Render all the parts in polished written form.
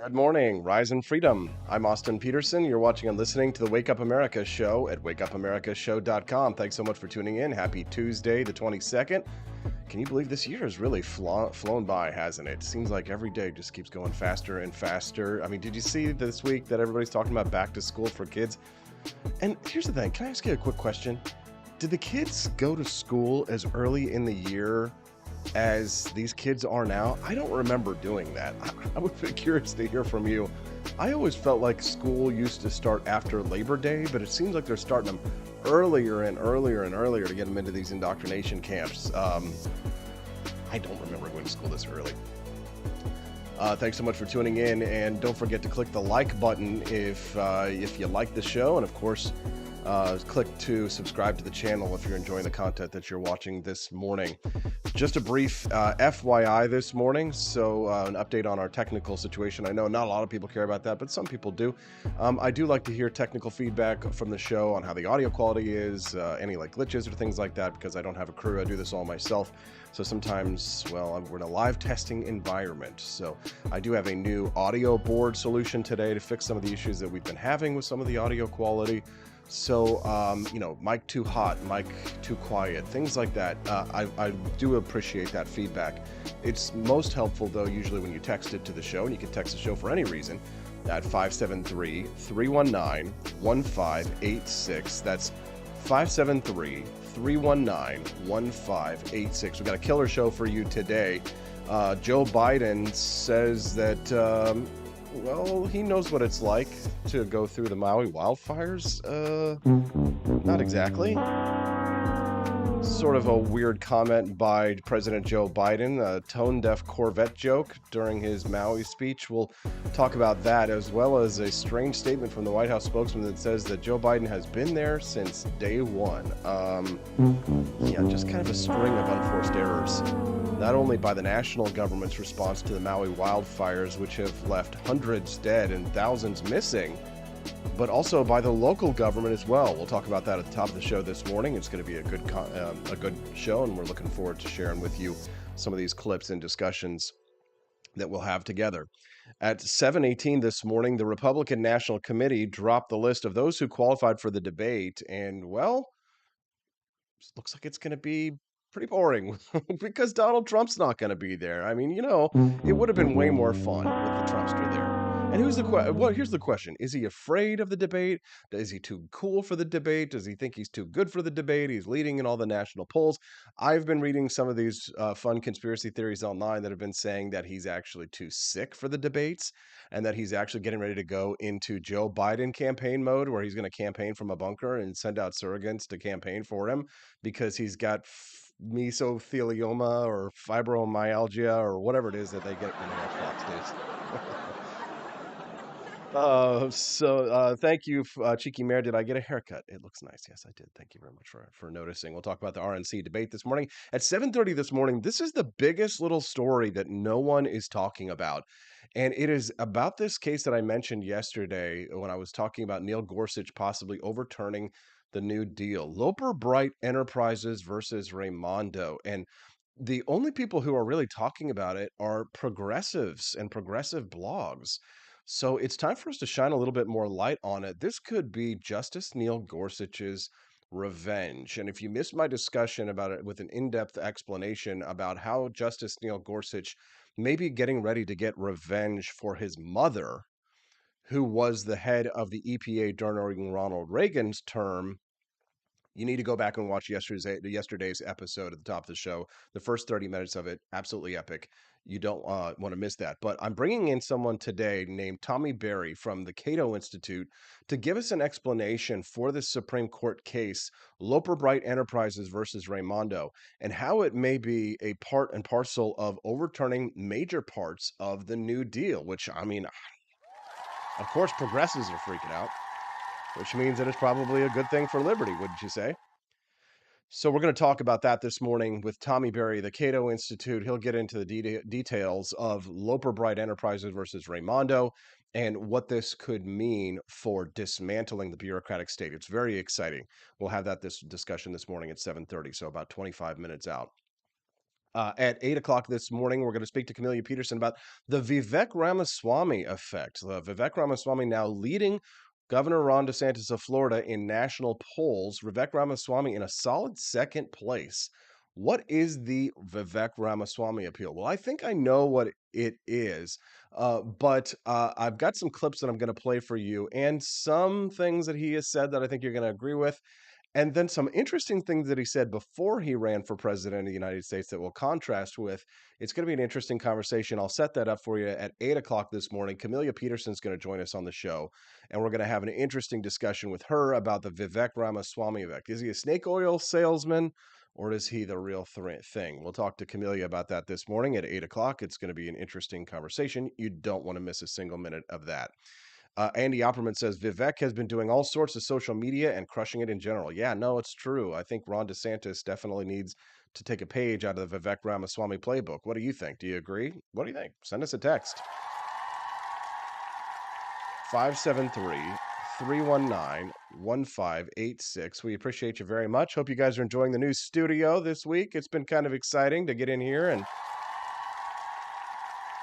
Good morning, Rise and Freedom. I'm Austin Peterson. You're watching and listening to the Wake Up America show at wakeupAmericaShow.com. Thanks so much for tuning in. Happy Tuesday, the 22nd. Can you believe this year has really flown by, hasn't it? Seems like every day just keeps going faster and faster. I mean, did you see this week that everybody's talking about back to school for kids? And here's the thing. Can I ask you a quick question? Did the kids go to school as early in the year as these kids are now? I don't remember doing that. I would be curious to hear from you. I always felt like school used to start after Labor Day, but it seems like they're starting them earlier and earlier and earlier to get them into these indoctrination camps. I don't remember going to school this early. Thanks so much for tuning in, and don't forget to click the like button if you like the show, and of course, click to subscribe to the channel if you're enjoying the content that you're watching this morning. Just a brief FYI this morning, so an update on our technical situation. I know not a lot of people care about that, but some people do. I do like to hear technical feedback from the show on how the audio quality is, any like glitches or things like that, because I don't have a crew. I do this all myself. So sometimes, well, we're in a live testing environment. So I do have a new audio board solution today to fix some of the issues that we've been having with some of the audio quality. So, mic too hot, mic too quiet, things like that. I do appreciate that feedback. It's most helpful, though, usually when you text it to the show, and you can text the show for any reason at 573-319-1586. That's 573-319-1586. We've got a killer show for you today. Joe Biden says that, he knows what it's like to go through the Maui wildfires. Not exactly. Sort of a weird comment by President Joe Biden, a tone-deaf Corvette joke during his Maui speech. We'll talk about that, as well as a strange statement from the White House spokesman that says that Joe Biden has been there since day one. Just kind of a string of unforced errors. Not only by the national government's response to the Maui wildfires, which have left hundreds dead and thousands missing, but also by the local government as well. We'll talk about that at the top of the show this morning. It's going to be a good show, and we're looking forward to sharing with you some of these clips and discussions that we'll have together. At 7:18 this morning, the Republican National Committee dropped the list of those who qualified for the debate, and looks like it's going to be pretty boring because Donald Trump's not going to be there. I mean, it would have been way more fun with the Trumpster there. And here's the question. Is he afraid of the debate? Is he too cool for the debate? Does he think he's too good for the debate? He's leading in all the national polls. I've been reading some of these fun conspiracy theories online that have been saying that he's actually too sick for the debates and that he's actually getting ready to go into Joe Biden campaign mode, where he's going to campaign from a bunker and send out surrogates to campaign for him because he's got mesothelioma or fibromyalgia or whatever it is that they get when they watch Fox News. Thank you, Cheeky Mayor. Did I get a haircut? It looks nice. Yes, I did. Thank you very much for noticing. We'll talk about the RNC debate this morning at 7:30 this morning. This is the biggest little story that no one is talking about. And it is about this case that I mentioned yesterday when I was talking about Neil Gorsuch possibly overturning the New Deal. Loper Bright Enterprises versus Raimondo. And the only people who are really talking about it are progressives and progressive blogs. So it's time for us to shine a little bit more light on it. This could be Justice Neil Gorsuch's revenge. And if you missed my discussion about it with an in-depth explanation about how Justice Neil Gorsuch may be getting ready to get revenge for his mother, who was the head of the EPA during Ronald Reagan's term, you need to go back and watch yesterday's episode at the top of the show. The first 30 minutes of it, absolutely epic. You don't want to miss that. But I'm bringing in someone today named Tommy Berry from the Cato Institute to give us an explanation for this Supreme Court case, Loper Bright Enterprises versus Raimondo, and how it may be a part and parcel of overturning major parts of the New Deal, which, I mean, of course, progressives are freaking out, which means that it's probably a good thing for liberty, wouldn't you say? So we're going to talk about that this morning with Tommy Berry, the Cato Institute. He'll get into the details of Loper Bright Enterprises versus Raimondo and what this could mean for dismantling the bureaucratic state. It's very exciting. We'll have this discussion this morning at 7:30, so about 25 minutes out. At 8 o'clock this morning, we're going to speak to Camellia Peterson about the Vivek Ramaswamy effect. Vivek Ramaswamy now leading Governor Ron DeSantis of Florida in national polls. Vivek Ramaswamy in a solid second place. What is the Vivek Ramaswamy appeal? Well, I think I know what it is, but I've got some clips that I'm going to play for you and some things that he has said that I think you're going to agree with. And then some interesting things that he said before he ran for president of the United States that will contrast with. It's going to be an interesting conversation. I'll set that up for you at 8 o'clock this morning. Camellia Peterson's going to join us on the show, and we're going to have an interesting discussion with her about the Vivek Ramaswamy effect. Is he a snake oil salesman, or is he the real thing? We'll talk to Camellia about that this morning at 8 o'clock. It's going to be an interesting conversation. You don't want to miss a single minute of that. Andy Opperman says Vivek has been doing all sorts of social media and crushing it in general. Yeah, no, it's true. I think Ron DeSantis definitely needs to take a page out of the Vivek Ramaswamy playbook. What do you think? Do you agree? What do you think? Send us a text. 573-319-1586. We appreciate you very much. Hope you guys are enjoying the new studio this week. It's been kind of exciting to get in here and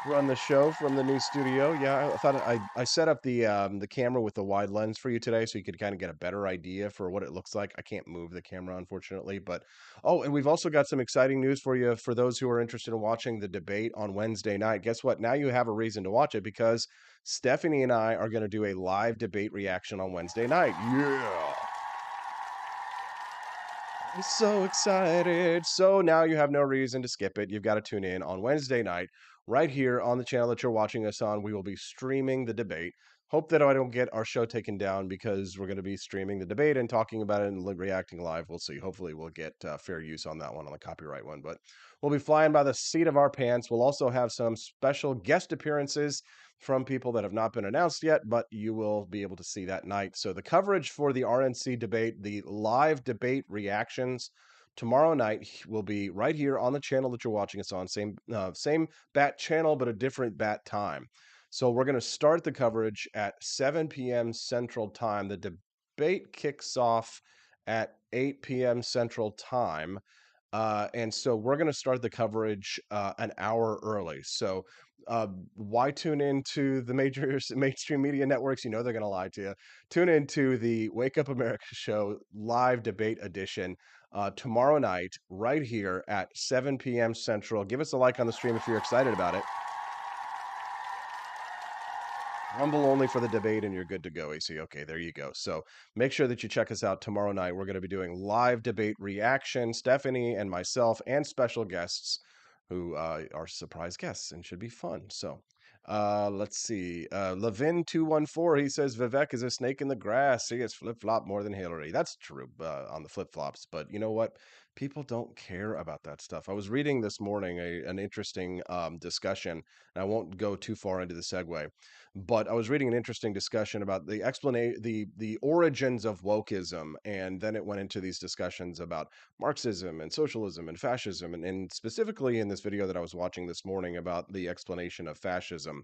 run the show from the new studio. Yeah, I thought I set up the camera with the wide lens for you today, so you could kind of get a better idea for what it looks like. I can't move the camera, unfortunately, but and we've also got some exciting news for you for those who are interested in watching the debate on Wednesday night. Guess what? Now you have a reason to watch it because Stephanie and I are going to do a live debate reaction on Wednesday night. Yeah. I'm so excited. So now you have no reason to skip it. You've got to tune in on Wednesday night, right here on the channel that you're watching us on. We will be streaming the debate. Hope that I don't get our show taken down because we're going to be streaming the debate and talking about it and reacting live. We'll see. Hopefully, we'll get fair use on that one, on the copyright one. But we'll be flying by the seat of our pants. We'll also have some special guest appearances from people that have not been announced yet, but you will be able to see that night. So the coverage for the RNC debate, the live debate reactions tomorrow night will be right here on the channel that you're watching us on. Same bat channel, but a different bat time. So we're going to start the coverage at 7 p.m. Central Time. The debate kicks off at 8 p.m. Central Time. And so we're going to start the coverage an hour early. So why tune into the major mainstream media networks? You know they're going to lie to you. Tune into the Wake Up America show live debate edition tomorrow night, right here at 7 p.m. Central. Give us a like on the stream if you're excited about it. Rumble only for the debate, and you're good to go, AC. Okay, there you go. So make sure that you check us out tomorrow night. We're going to be doing live debate reaction. Stephanie and myself and special guests who are surprise guests and should be fun. So let's see. Levin214, he says Vivek is a snake in the grass. He has flip-flop more than Hillary. That's true on the flip-flops, but you know what? People don't care about that stuff. I was reading this morning an interesting discussion, and I won't go too far into the segue, but I was reading an interesting discussion about the explanation, the origins of wokeism, and then it went into these discussions about Marxism and socialism and fascism, and specifically in this video that I was watching this morning about the explanation of fascism.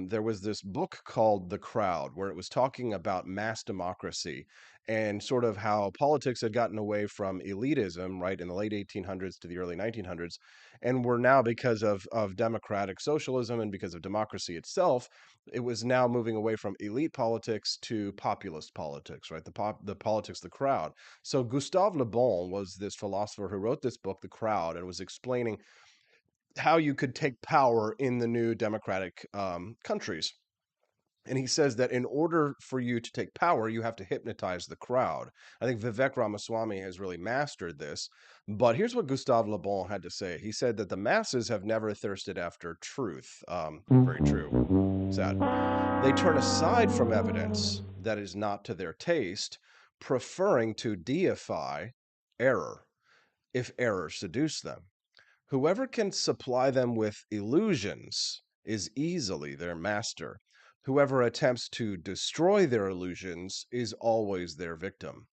There was this book called The Crowd, where it was talking about mass democracy and sort of how politics had gotten away from elitism, right, in the late 1800s to the early 1900s, and were now, because of democratic socialism and because of democracy itself, it was now moving away from elite politics to populist politics, right? The politics, the crowd. So Gustave Le Bon was this philosopher who wrote this book, The Crowd, and was explaining how you could take power in the new democratic countries. And he says that in order for you to take power, you have to hypnotize the crowd. I think Vivek Ramaswamy has really mastered this. But here's what Gustave Le Bon had to say. He said that the masses have never thirsted after truth. Very true. Sad. They turn aside from evidence that is not to their taste, preferring to deify error if error seduce them. Whoever can supply them with illusions is easily their master. Whoever attempts to destroy their illusions is always their victim.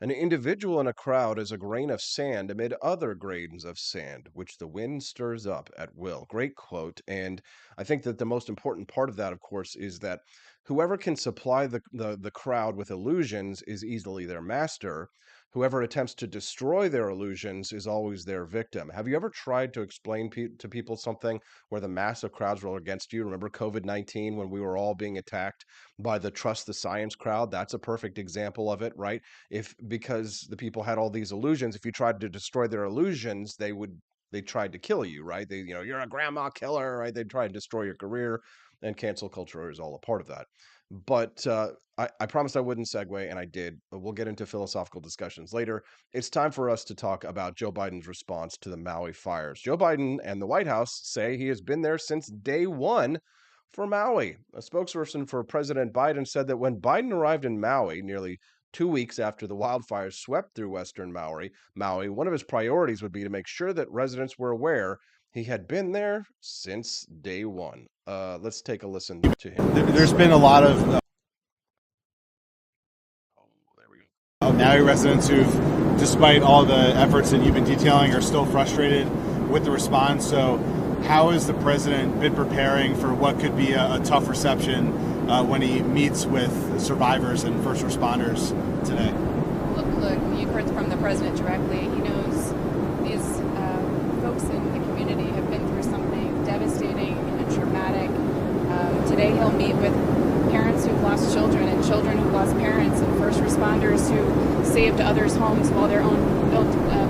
An individual in a crowd is a grain of sand amid other grains of sand, which the wind stirs up at will. Great quote. And I think that the most important part of that, of course, is that whoever can supply the crowd with illusions is easily their master. whoever attempts to destroy their illusions is always their victim. Have you ever tried to explain to people something where the massive crowds were against you? Remember COVID-19 when we were all being attacked by the trust the science crowd? That's a perfect example of it, right? If because the people had all these illusions, if you tried to destroy their illusions, they tried to kill you, right? You're a grandma killer, right? They try and destroy your career, and cancel culture is all a part of that. But I promised I wouldn't segue, and I did. But we'll get into philosophical discussions later. It's time for us to talk about Joe Biden's response to the Maui fires. Joe Biden and the White House say he has been there since day one for Maui. A spokesperson for President Biden said that when Biden arrived in Maui nearly 2 weeks after the wildfires swept through western Maui, one of his priorities would be to make sure that residents were aware he had been there since day one. Let's take a listen to him. There's been a lot of There we go. Maui residents who've, despite all the efforts that you've been detailing, are still frustrated with the response. So how has the president been preparing for what could be a tough reception when he meets with survivors and first responders today? Look, you've heard from the president directly. He knows these folks in the community have been through something devastating and traumatic. Today he'll meet with parents who've lost children and children who've lost parents and first responders who saved others' homes while their own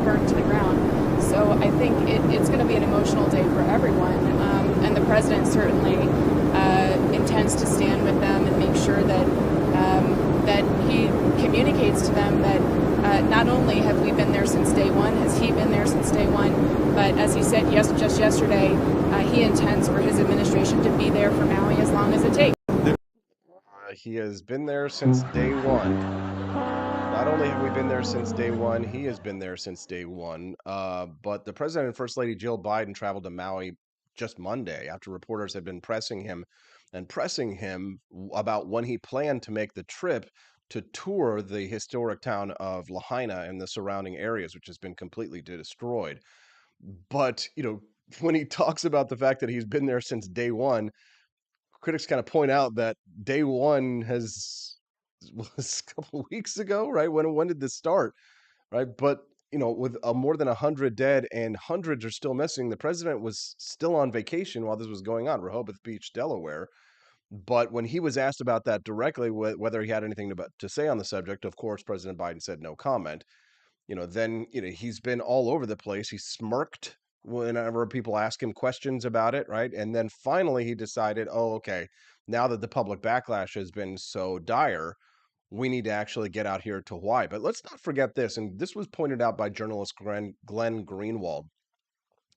burned to the ground. So I think it's going to be an emotional day for everyone. And the president certainly intends to stand with them and make sure that he communicates to them that not only have we been there since day one, has he been there since day one, but as he said just yesterday, he intends for his administration to be there for Maui as long as it takes. He has been there since day one. Not only have we been there since day one, he has been there since day one. But the president and First Lady Jill Biden traveled to Maui just Monday after reporters had been pressing him about when he planned to make the trip to tour the historic town of Lahaina and the surrounding areas, which has been completely destroyed. But, when he talks about the fact that he's been there since day one, critics kind of point out that day one was a couple weeks ago, right? When did this start, right? But with more than 100 dead and hundreds are still missing, the president was still on vacation while this was going on, Rehoboth Beach, Delaware. But when he was asked about that directly, whether he had anything to say on the subject, of course, President Biden said no comment. Then he's been all over the place. He smirked whenever people ask him questions about it, right? And then finally he decided, oh, okay, now that the public backlash has been so dire, we need to actually get out here to Hawaii. But let's not forget this, and this was pointed out by journalist Glenn Greenwald.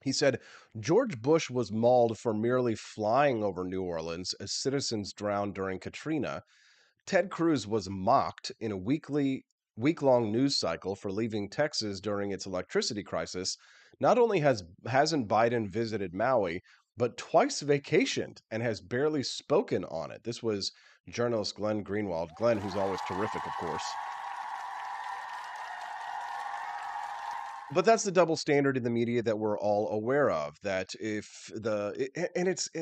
He said George Bush was mauled for merely flying over New Orleans as citizens drowned during Katrina. Ted Cruz was mocked in a week-long news cycle for leaving Texas during its electricity crisis. Not only hasn't Biden visited Maui, but twice vacationed and has barely spoken on it. This was journalist Glenn Greenwald. Glenn, who's always terrific, of course. But that's the double standard in the media that we're all aware of. That if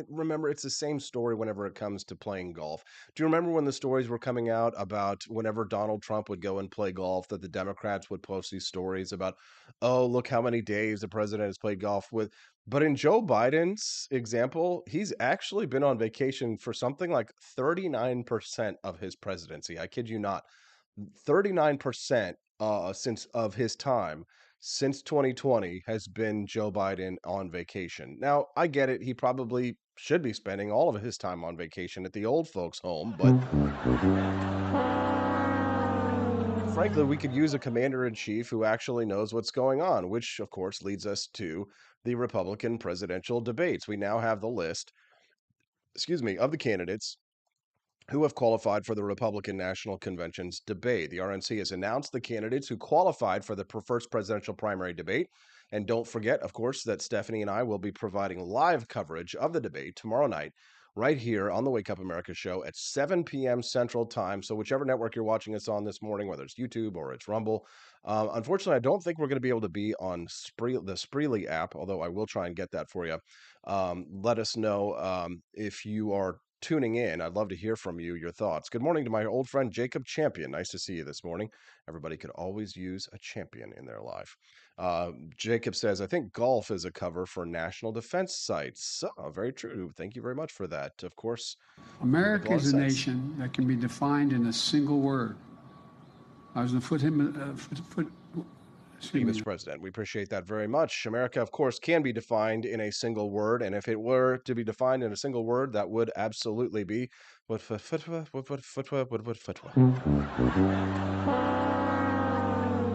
remember, it's the same story whenever it comes to playing golf. Do you remember when the stories were coming out about whenever Donald Trump would go and play golf, that the Democrats would post these stories about, oh, look how many days the president has played golf with. But in Joe Biden's example, he's actually been on vacation for something like 39% of his presidency. I kid you not. 39% since of his time since 2020 has been Joe Biden on vacation. Now, I get it. He probably should be spending all of his time on vacation at the old folks' home, but frankly, we could use a commander in chief who actually knows what's going on, which, of course, leads us to the Republican presidential debates. We now have the list, of the candidates who have qualified for the Republican National Convention's debate. The RNC has announced the candidates who qualified for the first presidential primary debate. And don't forget, of course, that Stephanie and I will be providing live coverage of the debate tomorrow night, right here on the Wake Up America show at 7 p.m. Central Time. So whichever network you're watching us on this morning, whether it's YouTube or it's Rumble. Unfortunately, I don't think we're going to be able to be on the Spreely app, although I will try and get that for you. Let us know if you are tuning in. I'd love to hear from you, your thoughts. Good morning to my old friend Jacob Champion. Nice to see you this morning. Everybody could always use a champion in their life. Jacob says, I think golf is a cover for national defense sites. Very true. Thank you very much for that. Of course, America is a nation that can be defined in a single word. I was going to put him. Mr. President, we appreciate that very much. America, of course, can be defined in a single word, and if it were to be defined in a single word, that would absolutely be what fatwa.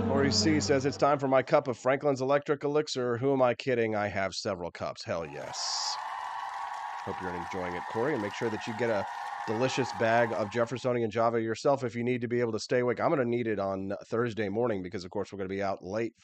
Corey C says it's time for my cup of Franklin's Electric Elixir. Who am I kidding? I have several cups. Hell yes. Hope you're enjoying it, Corey, and make sure that you get a delicious bag of Jeffersonian Java yourself if you need to be able to stay awake. I'm going to need it on Thursday morning because, of course, we're going to be out late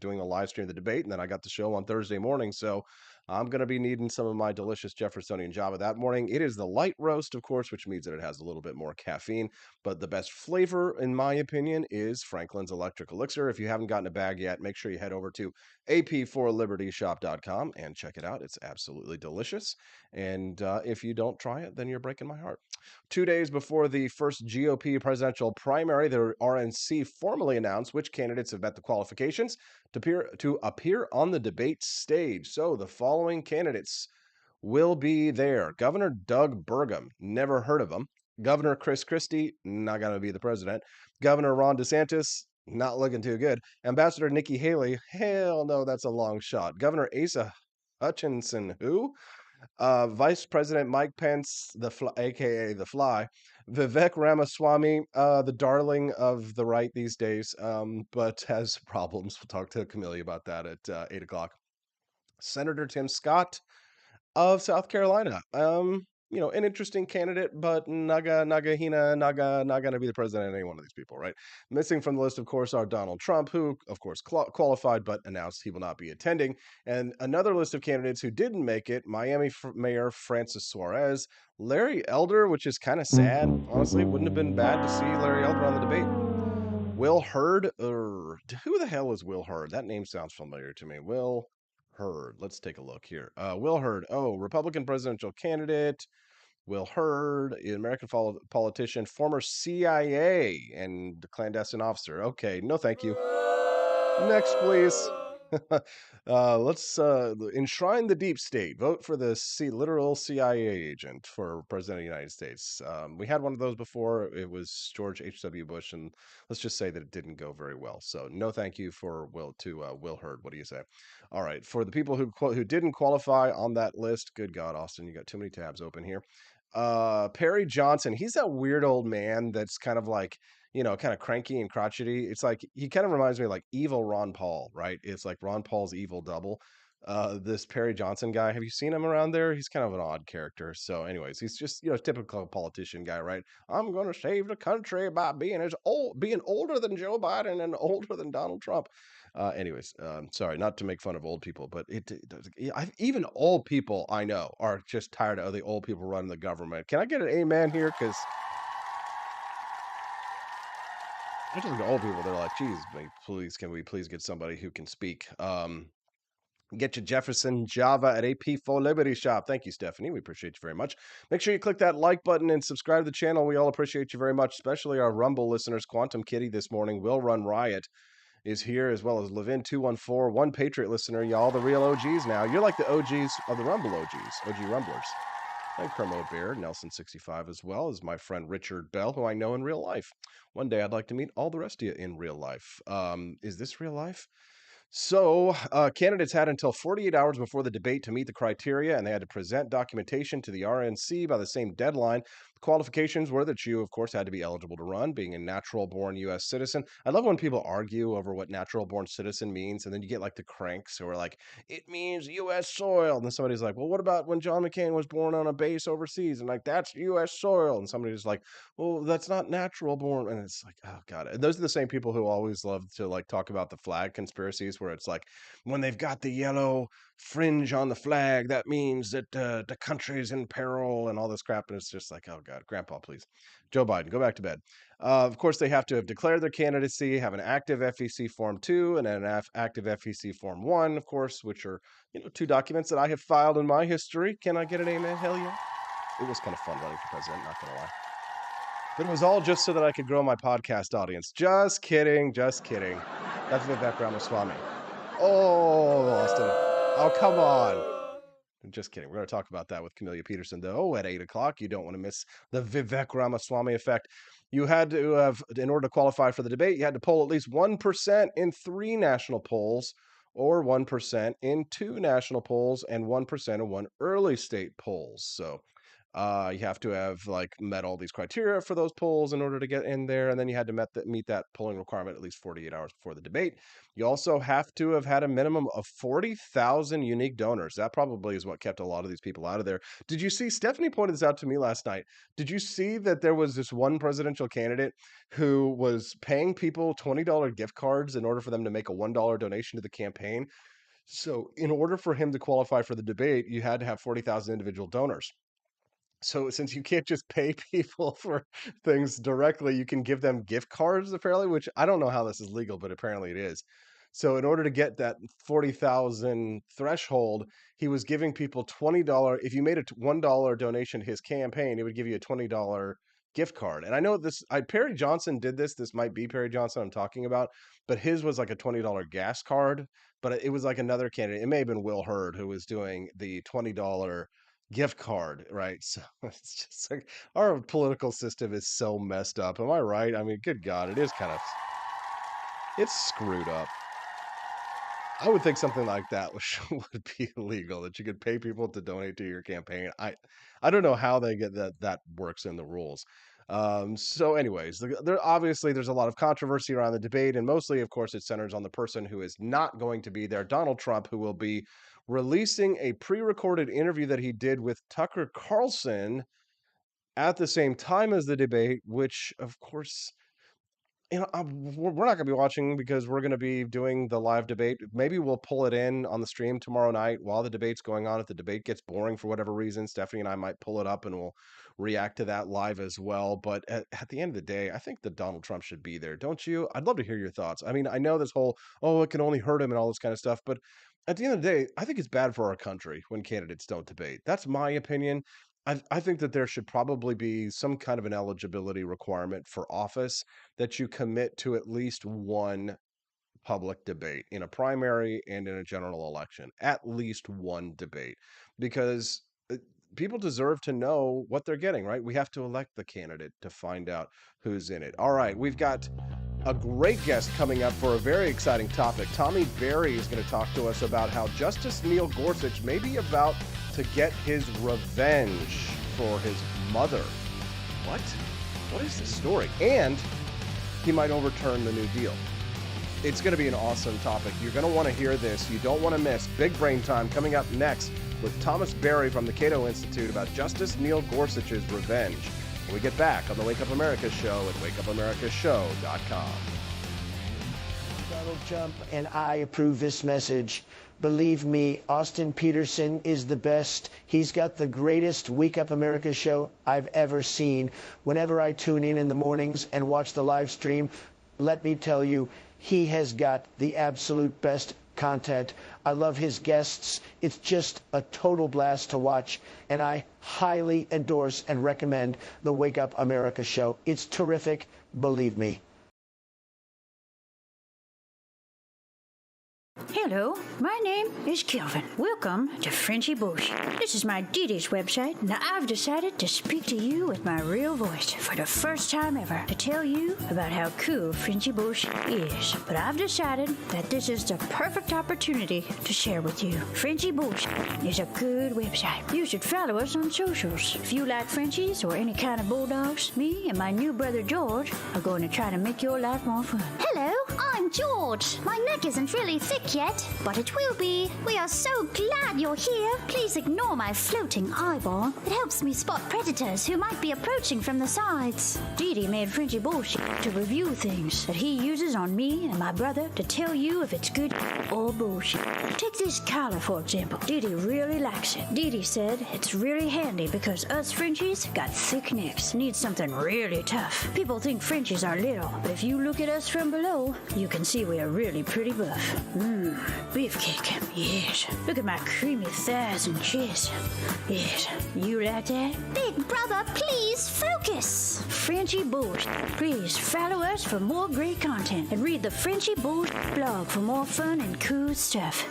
doing a live stream of the debate, and then I got the show on Thursday morning, so I'm going to be needing some of my delicious Jeffersonian Java that morning. It is the light roast, of course, which means that it has a little bit more caffeine, but the best flavor, in my opinion, is Franklin's Electric Elixir. If you haven't gotten a bag yet, make sure you head over to ap4libertyshop.com and check it out. It's absolutely delicious. And if you don't try it, then you're breaking my heart. 2 days before the first GOP presidential primary, the RNC formally announced which candidates have met the qualifications to appear on the debate stage. So the following candidates will be there. Governor Doug Burgum, never heard of him. Governor Chris Christie, not going to be the president. Governor Ron DeSantis, not looking too good. Ambassador Nikki Haley, hell no, that's a long shot. Governor Asa Hutchinson, who? Vice President Mike Pence, aka the Fly, Vivek Ramaswamy, the darling of the right these days, but has problems. We'll talk to Camellia about that at 8:00. Senator Tim Scott of South Carolina. An interesting candidate, but not gonna be the president of any one of these people, right? Missing from the list, of course, are Donald Trump, who, of course, qualified but announced he will not be attending, and another list of candidates who didn't make it: Miami Mayor Francis Suarez, Larry Elder, which is kind of sad, honestly. Wouldn't have been bad to see Larry Elder on the debate. Will Hurd, who the hell is Will Hurd? That name sounds familiar to me. Will Hurd. Let's take a look here. Will Hurd. Oh, Republican presidential candidate. Will Hurd, an American politician, former CIA and clandestine officer. Okay, no thank you. Next, please. Let's enshrine the deep state. Vote for the literal CIA agent for president of the United States. We had one of those before. It was George H.W. Bush, and let's just say that it didn't go very well. So no thank you for Will Hurd. What do you say? All right, for the people who didn't qualify on that list, good God, Austin, you got too many tabs open here. Perry Johnson, he's that weird old man that's kind of like, kind of cranky and crotchety. It's like he kind of reminds me of like evil Ron Paul, right? It's like Ron Paul's evil double. This Perry Johnson guy, have you seen him around there? He's kind of an odd character. So, anyways, he's just typical politician guy, right? I'm going to save the country by being older than Joe Biden and older than Donald Trump. Anyways, sorry, not to make fun of old people, but even old people I know are just tired of the old people running the government. Can I get an amen here? Because I just look at old people, they're like, geez, please, can we please get somebody who can speak? Get your Jefferson Java at AP4 Liberty Shop. Thank you, Stephanie. We appreciate you very much. Make sure you click that like button and subscribe to the channel. We all appreciate you very much, especially our Rumble listeners. Quantum Kitty this morning, Will Run Riot is here, as well as Levin214, one Patriot listener. Y'all the real OGs now. You're like the OGs of the Rumble OGs, OG Rumblers. And Kermo Bear, Nelson65, as well as my friend Richard Bell, who I know in real life. One day I'd like to meet all the rest of you in real life. Is this real life? So, candidates had until 48 hours before the debate to meet the criteria, and they had to present documentation to the RNC by the same deadline. The qualifications were that you, of course, had to be eligible to run, being a natural-born U.S. citizen. I love when people argue over what natural-born citizen means, and then you get, like, the cranks who are like, it means U.S. soil. And then somebody's like, well, what about when John McCain was born on a base overseas? And, like, that's U.S. soil. And somebody's like, well, that's not natural-born. And it's like, oh, God. And those are the same people who always love to, like, talk about the flag conspiracies, where it's like, when they've got the yellow fringe on the flag, that means that the country's in peril and all this crap. And it's just like, oh God, Grandpa, please. Joe Biden, go back to bed. Of course, they have to have declared their candidacy, have an active FEC Form 2 and an active FEC Form 1, of course, which are, two documents that I have filed in my history. Can I get an amen? Hell yeah. it was kind of fun running for president, not gonna lie. But it was all just so that I could grow my podcast audience. Just kidding, just kidding. That's Vivek Ramaswamy. Oh, Austin. Oh, come on. Just kidding. We're going to talk about that with Camellia Peterson, though, at 8 o'clock. You don't want to miss the Vivek Ramaswamy effect. You had to have, in order to qualify for the debate, you had to poll at least 1% in 3 national polls, or 1% in 2 national polls, and 1% in 1 early state polls. So you have to have met all these criteria for those polls in order to get in there, and then you had to meet that polling requirement at least 48 hours before the debate. You also have to have had a minimum of 40,000 unique donors. That probably is what kept a lot of these people out of there. Did you see, Stephanie pointed this out to me last night, did you see that there was this one presidential candidate who was paying people $20 gift cards in order for them to make a $1 donation to the campaign? So in order for him to qualify for the debate, you had to have 40,000 individual donors. So since you can't just pay people for things directly, you can give them gift cards, apparently, which I don't know how this is legal, but apparently it is. So in order to get that 40,000 threshold, he was giving people $20. If you made a $1 donation to his campaign, it would give you a $20 gift card. And I know Perry Johnson did this. This might be Perry Johnson I'm talking about, but his was like a $20 gas card. But it was like another candidate. It may have been Will Hurd who was doing the $20 gift card, right? So it's just like our political system is so messed up. Am I right? I mean, good God, it is it's screwed up. I would think something like that would be illegal, that you could pay people to donate to your campaign. I don't know how they get that works in the rules. So anyways, obviously there's a lot of controversy around the debate, and mostly, of course, it centers on the person who is not going to be there, Donald Trump, who will be releasing a pre-recorded interview that he did with Tucker Carlson at the same time as the debate, which, of course, we're not going to be watching because we're going to be doing the live debate. Maybe we'll pull it in on the stream tomorrow night while the debate's going on. If the debate gets boring for whatever reason, Stephanie and I might pull it up and we'll react to that live as well. But at the end of the day, I think that Donald Trump should be there, don't you? I'd love to hear your thoughts. I mean, I know this whole, it can only hurt him and all this kind of stuff, but at the end of the day, I think it's bad for our country when candidates don't debate. That's my opinion. I think that there should probably be some kind of an eligibility requirement for office that you commit to at least one public debate in a primary and in a general election, at least one debate, because people deserve to know what they're getting, right? We have to elect the candidate to find out who's in it. All right, we've got a great guest coming up for a very exciting topic. Tommy Berry is going to talk to us about how Justice Neil Gorsuch may be about to get his revenge for his mother. What? What is this story? And he might overturn the New Deal. It's going to be an awesome topic. You're going to want to hear this. You don't want to miss Big Brain Time coming up next with Thomas Berry from the Cato Institute about Justice Neil Gorsuch's revenge. When we get back on the Wake Up America Show at wakeupAmericaShow.com. Donald Trump and I approve this message. Believe me, Austin Peterson is the best. He's got the greatest Wake Up America show I've ever seen. Whenever I tune in the mornings and watch the live stream, let me tell you, he has got the absolute best content. I love his guests. It's just a total blast to watch, and I highly endorse and recommend the Wake Up America show. It's terrific, believe me. Hello, my name is Kelvin. Welcome to Frenchy Bush. This is my Dee-Dee's website, and I've decided to speak to you with my real voice for the first time ever to tell you about how cool Frenchy Bush is. But I've decided that this is the perfect opportunity to share with you. Frenchy Bush is a good website. You should follow us on socials. If you like Frenchies or any kind of bulldogs, me and my new brother George are going to try to make your life more fun. Hello, I'm George. My neck isn't really thick yet, but it will be. We are so glad you're here. Please ignore my floating eyeball. It helps me spot predators who might be approaching from the sides. Dee-Dee made Frenchy Bush to review things that he uses on me and my brother to tell you if it's good or bullshit. Take this collar, for example. Dee-Dee really likes it. Dee-Dee said it's really handy because us Frenchies got thick necks. Need something really tough. People think Frenchies are little, but if you look at us from below, you can can see we are really pretty buff. Beef cake, yes. Look at my creamy thighs and chest. Yes, you like that? Big brother, please focus. Frenchie Bush. Please follow us for more great content and read the Frenchie Bush blog for more fun and cool stuff.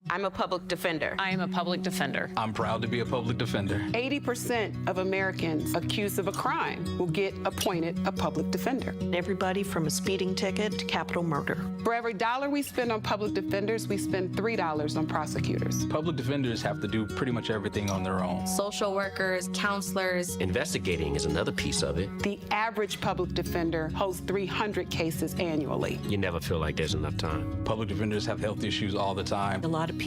I'm a public defender. I am a public defender. I'm proud to be a public defender. 80% of Americans accused of a crime will get appointed a public defender. Everybody from a speeding ticket to capital murder. For every dollar we spend on public defenders, we spend $3 on prosecutors. Public defenders have to do pretty much everything on their own. Social workers, counselors. Investigating is another piece of it. The average public defender holds 300 cases annually. You never feel like there's enough time. Public defenders have health issues all the time. A lot of people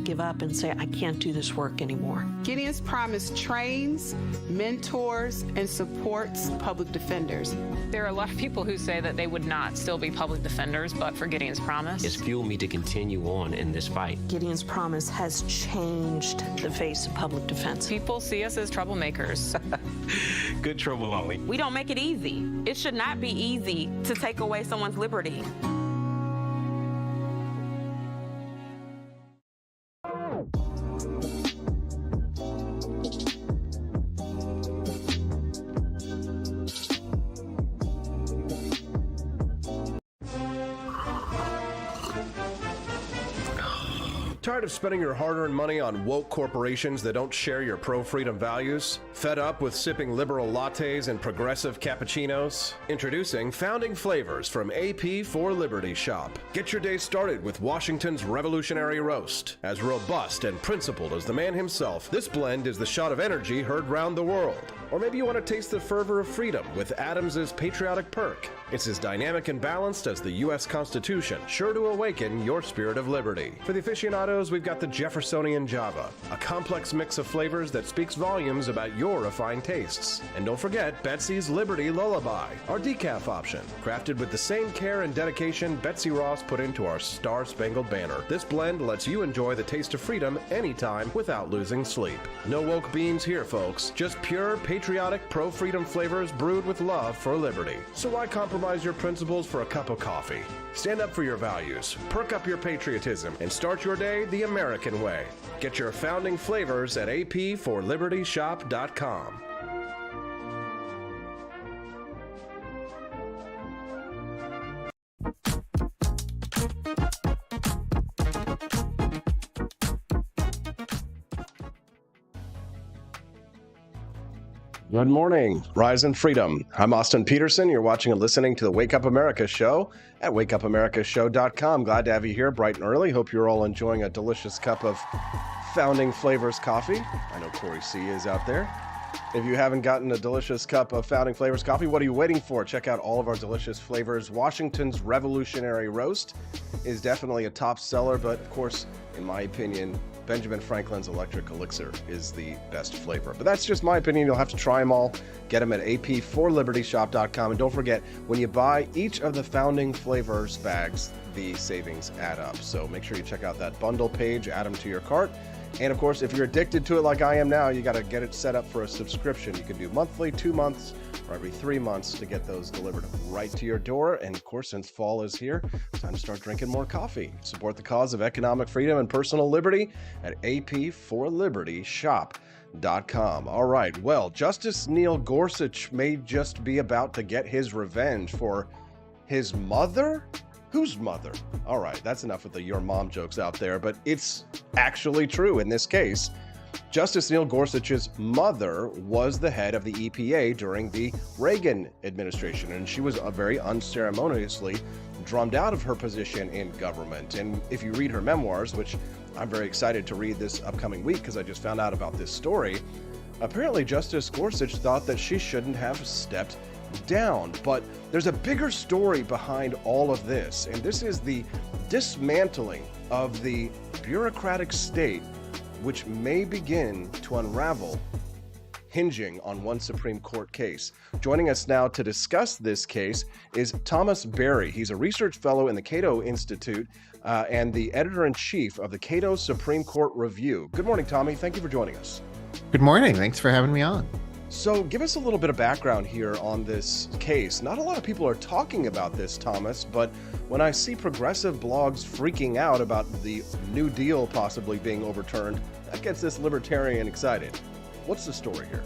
give up and say, I can't do this work anymore. Gideon's Promise trains, mentors, and supports public defenders. There are a lot of people who say that they would not still be public defenders, but for Gideon's Promise. It's fueled me to continue on in this fight. Gideon's Promise has changed the face of public defense. People see us as troublemakers. Good trouble only. We don't make it easy. It should not be easy to take away someone's liberty. Tired of spending your hard-earned money on woke corporations that don't share your pro-freedom values? Fed up with sipping liberal lattes and progressive cappuccinos? Introducing Founding Flavors from AP for Liberty Shop. Get your day started with Washington's Revolutionary Roast. As robust and principled as the man himself, this blend is the shot of energy heard round the world. Or maybe you want to taste the fervor of freedom with Adams's Patriotic Perk. It's as dynamic and balanced as the U.S. Constitution, sure to awaken your spirit of liberty. For the aficionados, we've got the Jeffersonian Java, a complex mix of flavors that speaks volumes about your refined tastes. And don't forget Betsy's Liberty Lullaby, our decaf option, crafted with the same care and dedication Betsy Ross put into our Star-Spangled Banner. This blend lets you enjoy the taste of freedom anytime without losing sleep. No woke beans here, folks. Just pure, patriotic, pro-freedom flavors brewed with love for liberty. So why compromise your principles for a cup of coffee? Stand up for your values, perk up your patriotism, and start your day the American way. Get your founding flavors at apforlibertyshop.com. Good morning, Rise and Freedom. I'm Austin Peterson. You're watching and listening to the Wake Up America show at wakeupAmericaShow.com. Glad to have you here bright and early. Hope you're all enjoying a delicious cup of Founding Flavors coffee. I know Corey C. is out there. If you haven't gotten a delicious cup of Founding Flavors coffee, what are you waiting for? Check out all of our delicious flavors. Washington's Revolutionary Roast is definitely a top seller, but of course, in my opinion, Benjamin Franklin's Electric Elixir is the best flavor. But that's just my opinion. You'll have to try them all. Get them at apforlibertyshop.com. And don't forget, when you buy each of the Founding Flavors bags, the savings add up. So make sure you check out that bundle page, add them to your cart. And of course, if you're addicted to it like I am now, you got to get it set up for a subscription. You can do monthly, 2 months, or every 3 months to get those delivered right to your door. And of course, since fall is here, it's time to start drinking more coffee. Support the cause of economic freedom and personal liberty at apforlibertyshop.com. All right, well, Justice Neil Gorsuch may just be about to get his revenge for his mother? Whose mother? All right, that's enough with the your mom jokes out there, but it's actually true in this case. Justice Neil Gorsuch's mother was the head of the EPA during the Reagan administration, and she was very unceremoniously drummed out of her position in government. And if you read her memoirs, which I'm very excited to read this upcoming week because I just found out about this story, apparently Justice Gorsuch thought that she shouldn't have stepped down. But there's a bigger story behind all of this, and this is the dismantling of the bureaucratic state, which may begin to unravel hinging on one Supreme Court case. Joining us now to discuss this case is Thomas Berry. He's a research fellow in the Cato Institute and the editor-in-chief of the Cato Supreme Court Review. Good morning, Tommy. Thank you for joining us. Good morning. Thanks for having me on. So give us a little bit of background here on this case. Not a lot of people are talking about this, Thomas, but when I see progressive blogs freaking out about the New Deal possibly being overturned, that gets this libertarian excited. What's the story here?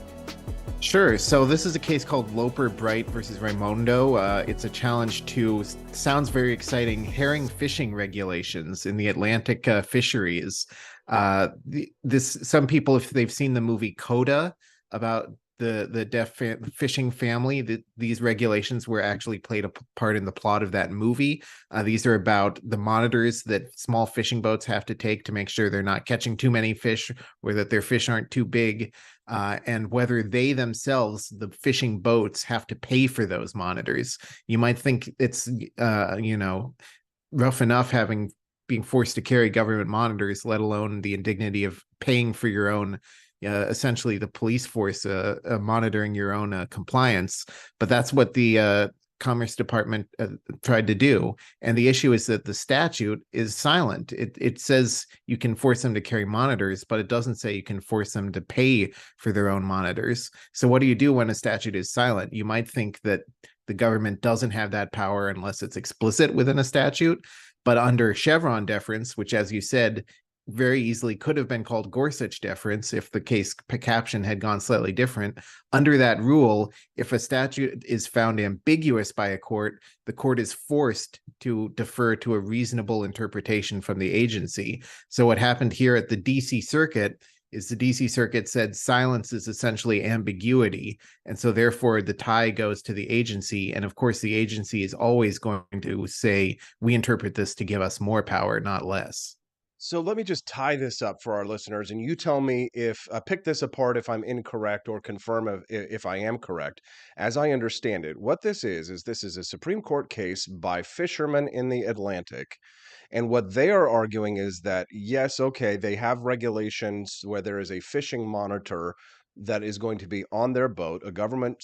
Sure. So this is a case called Loper Bright versus Raimondo. It's a challenge to, sounds very exciting, herring fishing regulations in the Atlantic fisheries. Some people, if they've seen the movie Coda about the deaf fishing family, these regulations were actually played a part in the plot of that movie. These are about the monitors that small fishing boats have to take to make sure they're not catching too many fish or that their fish aren't too big, and whether they themselves, the fishing boats, have to pay for those monitors. You might think it's rough enough being forced to carry government monitors, let alone the indignity of paying for your own essentially the police force monitoring your own compliance. But that's what the Commerce Department tried to do. And the issue is that the statute is silent. It says you can force them to carry monitors, but it doesn't say you can force them to pay for their own monitors. So what do you do when a statute is silent? You might think that the government doesn't have that power unless it's explicit within a statute. But under Chevron deference, which, as you said, very easily could have been called Gorsuch deference if the case caption had gone slightly different. Under that rule, if a statute is found ambiguous by a court, the court is forced to defer to a reasonable interpretation from the agency. So what happened here at the DC Circuit is the DC Circuit said silence is essentially ambiguity. And so therefore the tie goes to the agency. And of course, the agency is always going to say, we interpret this to give us more power, not less. So let me just tie this up for our listeners, and you tell me if pick this apart if I'm incorrect or confirm if I am correct. As I understand it, what this is this is a Supreme Court case by fishermen in the Atlantic. And what they are arguing is that, yes, okay, they have regulations where there is a fishing monitor that is going to be on their boat, a government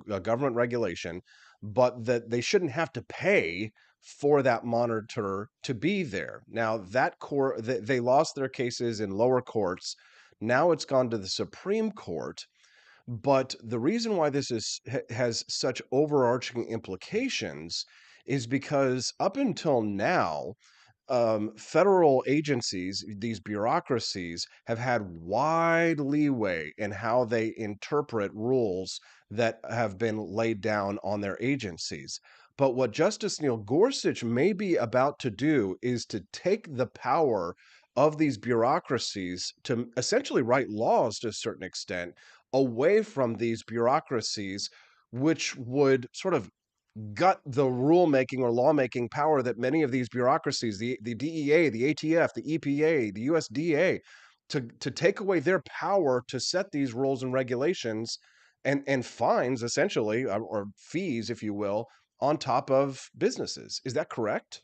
a government regulation, but that they shouldn't have to pay for that monitor to be there. Now, that court, they lost their cases in lower courts. Now it's gone to the Supreme Court. But the reason why this has such overarching implications is because up until now, federal agencies, these bureaucracies, have had wide leeway in how they interpret rules that have been laid down on their agencies. But what Justice Neil Gorsuch may be about to do is to take the power of these bureaucracies to essentially write laws to a certain extent away from these bureaucracies, which would sort of gut the rulemaking or lawmaking power that many of these bureaucracies, the DEA, the ATF, the EPA, the USDA, to take away their power to set these rules and regulations and fines, essentially, or fees, if you will, on top of businesses. Is that correct?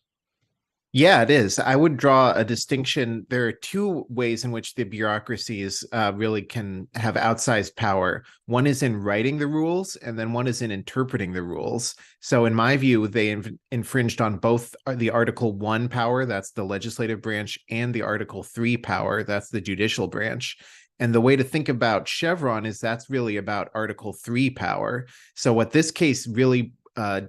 Yeah, it is. I would draw a distinction. There are two ways in which the bureaucracies really can have outsized power. One is in writing the rules, and then one is in interpreting the rules. So in my view, they infringed on both the Article 1 power, that's the legislative branch, and the Article 3 power, that's the judicial branch. And the way to think about Chevron is that's really about Article 3 power. So what this case really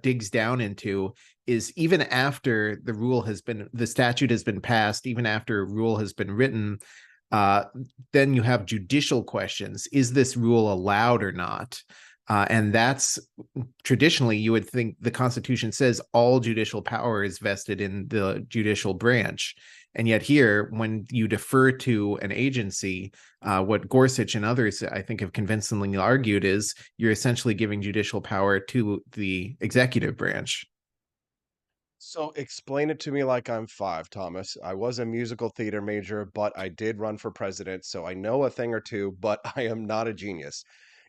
digs down into is even after the statute has been passed, even after a rule has been written, then you have judicial questions. Is this rule allowed or not? And that's traditionally, you would think the Constitution says all judicial power is vested in the judicial branch. And yet here, when you defer to an agency, what Gorsuch and others, I think, have convincingly argued is you're essentially giving judicial power to the executive branch. So explain it to me like I'm 5, Thomas. I was a musical theater major, but I did run for president, so I know a thing or two, but I am not a genius.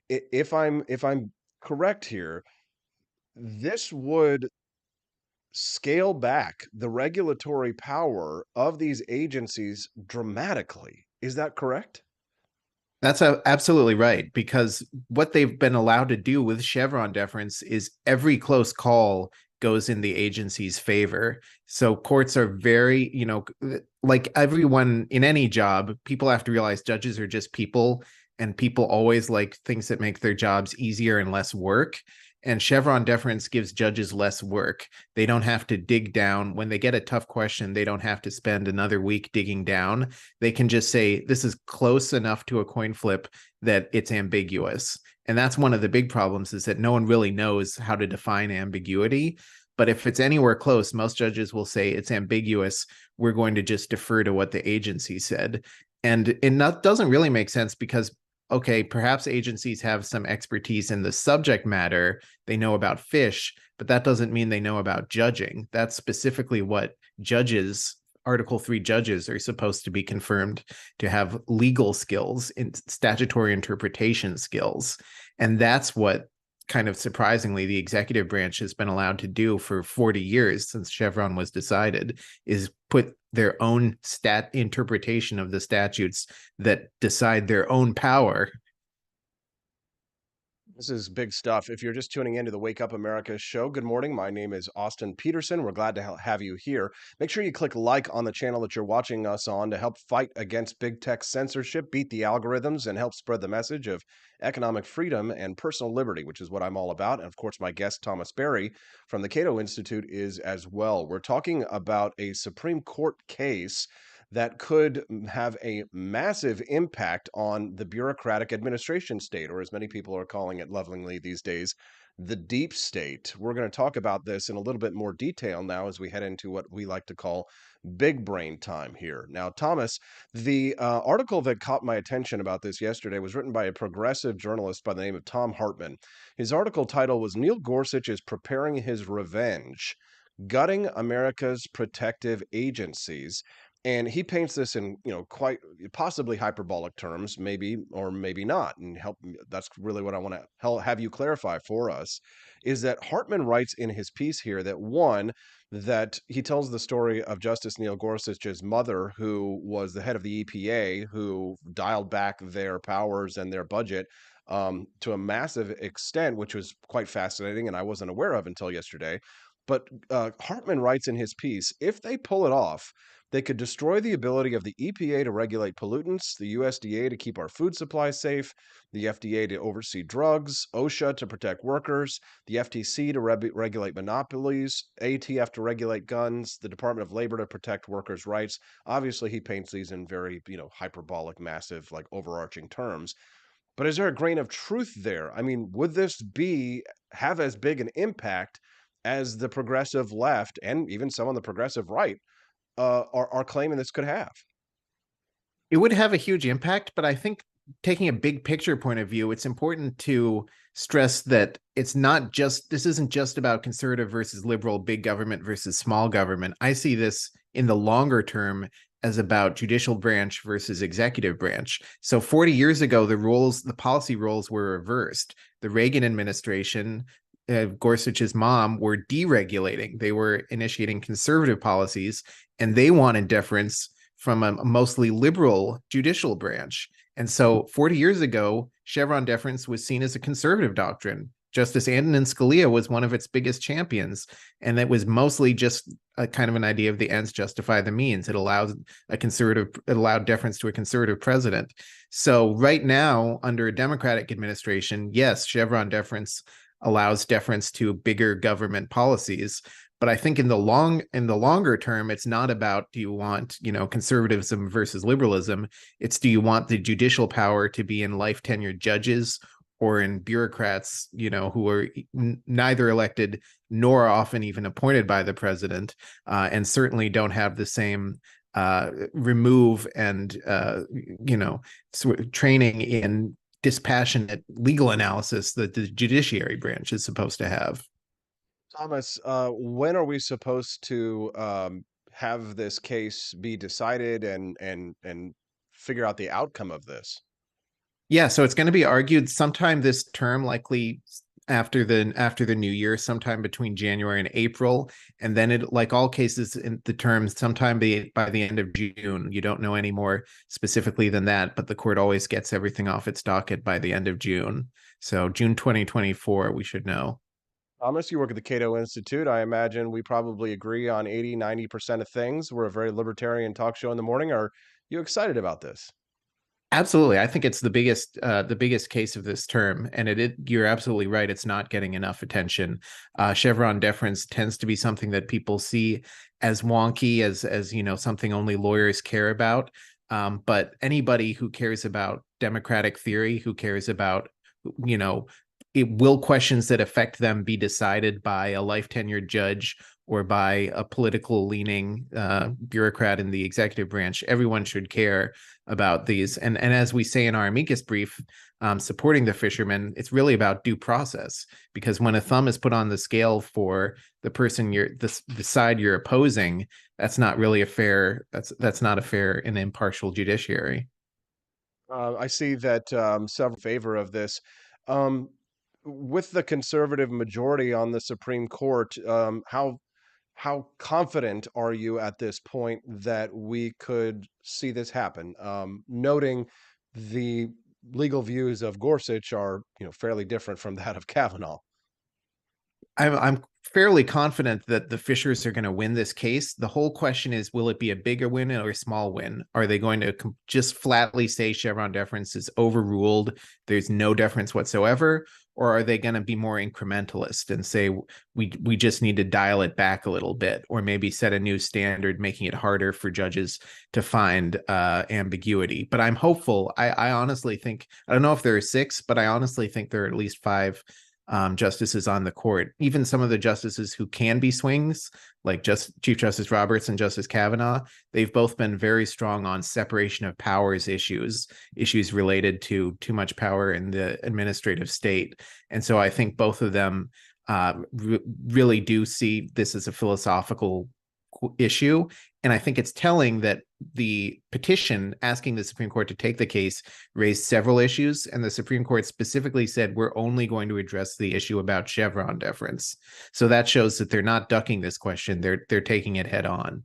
If I'm correct here, this would scale back the regulatory power of these agencies dramatically. Is that correct? That's absolutely right, because what they've been allowed to do with Chevron deference is every close call goes in the agency's favor. So courts are very, like everyone in any job, people have to realize judges are just people, and people always like things that make their jobs easier and less work. And Chevron deference gives judges less work. They don't have to dig down. When they get a tough question, they don't have to spend another week digging down. They can just say, this is close enough to a coin flip that it's ambiguous. And that's one of the big problems, is that no one really knows how to define ambiguity. But if it's anywhere close, most judges will say it's ambiguous. We're going to just defer to what the agency said. And that doesn't really make sense, because okay, perhaps agencies have some expertise in the subject matter. They know about fish, but that doesn't mean they know about judging. That's specifically what judges, Article 3 judges, are supposed to be confirmed to have: legal skills, in statutory interpretation skills. And that's what, kind of surprisingly, the executive branch has been allowed to do for 40 years since Chevron was decided, is put their own interpretation of the statutes that decide their own power. This is big stuff. If you're just tuning into the Wake Up America show, good morning. My name is Austin Peterson. We're glad to have you here. Make sure you click like on the channel that you're watching us on to help fight against big tech censorship, beat the algorithms, and help spread the message of economic freedom and personal liberty, which is what I'm all about. And of course, my guest, Thomas Berry from the Cato Institute, is as well. We're talking about a Supreme Court case that could have a massive impact on the bureaucratic administration state, or as many people are calling it lovingly these days, the deep state. We're going to talk about this in a little bit more detail now as we head into what we like to call big brain time here. Now, Thomas, the article that caught my attention about this yesterday was written by a progressive journalist by the name of Tom Hartman. His article title was "Neil Gorsuch is Preparing His Revenge, Gutting America's Protective Agencies." And he paints this in, quite possibly hyperbolic terms, maybe or maybe not. And that's really what I want to have you clarify for us, is that Hartman writes in his piece here that one, that he tells the story of Justice Neil Gorsuch's mother, who was the head of the EPA, who dialed back their powers and their budget to a massive extent, which was quite fascinating and I wasn't aware of until yesterday. But Hartman writes in his piece, if they pull it off, they could destroy the ability of the EPA to regulate pollutants, the USDA to keep our food supply safe, the FDA to oversee drugs, OSHA to protect workers, the FTC to regulate monopolies, ATF to regulate guns, the Department of Labor to protect workers' rights. Obviously, he paints these in very, hyperbolic, massive, like overarching terms. But is there a grain of truth there? I mean, would this have as big an impact as the progressive left and even some on the progressive right are claiming this could have? It would have a huge impact, but I think, taking a big picture point of view, it's important to stress that this isn't just about conservative versus liberal, big government versus small government. I see this in the longer term as about judicial branch versus executive branch. So 40 years ago, the policy roles were reversed. The Reagan administration, Gorsuch's mom, were deregulating. They were initiating conservative policies, and they wanted deference from a mostly liberal judicial branch. And so 40 years ago, Chevron deference was seen as a conservative doctrine. Justice Antonin Scalia was one of its biggest champions, and that was mostly just a kind of an idea of the ends justify the means. It allowed deference to a conservative president. So right now, under a Democratic administration, yes, Chevron deference allows deference to bigger government policies. But I think in the longer term, it's not about, do you want, conservatism versus liberalism? It's, do you want the judicial power to be in life tenured judges or in bureaucrats, who are neither elected nor often even appointed by the president, and certainly don't have the same remove and sort of training in dispassionate legal analysis that the judiciary branch is supposed to have. Thomas, when are we supposed to have this case be decided and figure out the outcome of this? Yeah, so it's going to be argued sometime this term, likely after the new year, sometime between January and April, and then it, like all cases in the terms, sometime by the end of June. You don't know any more specifically than that, but the court always gets everything off its docket by the end of June. So June 2024, we should know. Thomas, you work at the Cato Institute. I imagine we probably agree on 80-90% of things. We're a very libertarian talk show in the morning. Are you excited about this? Absolutely. I think it's the biggest case of this term. And you're absolutely right. It's not getting enough attention. Chevron deference tends to be something that people see as wonky, as something only lawyers care about. But anybody who cares about democratic theory, who cares about, will questions that affect them be decided by a life tenured judge or by a political leaning bureaucrat in the executive branch, everyone should care about these. And as we say in our amicus brief, supporting the fishermen, it's really about due process, because when a thumb is put on the scale for the person the side you're opposing, that's not really that's not a fair and impartial judiciary. I see that several favor of this. With the conservative majority on the Supreme Court, how confident are you at this point that we could see this happen? Noting the legal views of Gorsuch are, fairly different from that of Kavanaugh. I'm fairly confident that the Fishers are going to win this case. The whole question is, will it be a bigger win or a small win? Are they going to just flatly say Chevron deference is overruled, there's no deference whatsoever? Or are they going to be more incrementalist and say we just need to dial it back a little bit, or maybe set a new standard, making it harder for judges to find ambiguity? But I'm hopeful. I honestly think, I don't know if there are 6, but I honestly think there are at least 5 justices on the court. Even some of the justices who can be swings, like Chief Justice Roberts and Justice Kavanaugh, they've both been very strong on separation of powers issues related to too much power in the administrative state. And so I think both of them really do see this as a philosophical issue. And I think it's telling that the petition asking the Supreme Court to take the case raised several issues, and the Supreme Court specifically said, we're only going to address the issue about Chevron deference. So that shows that they're not ducking this question. They're taking it head on.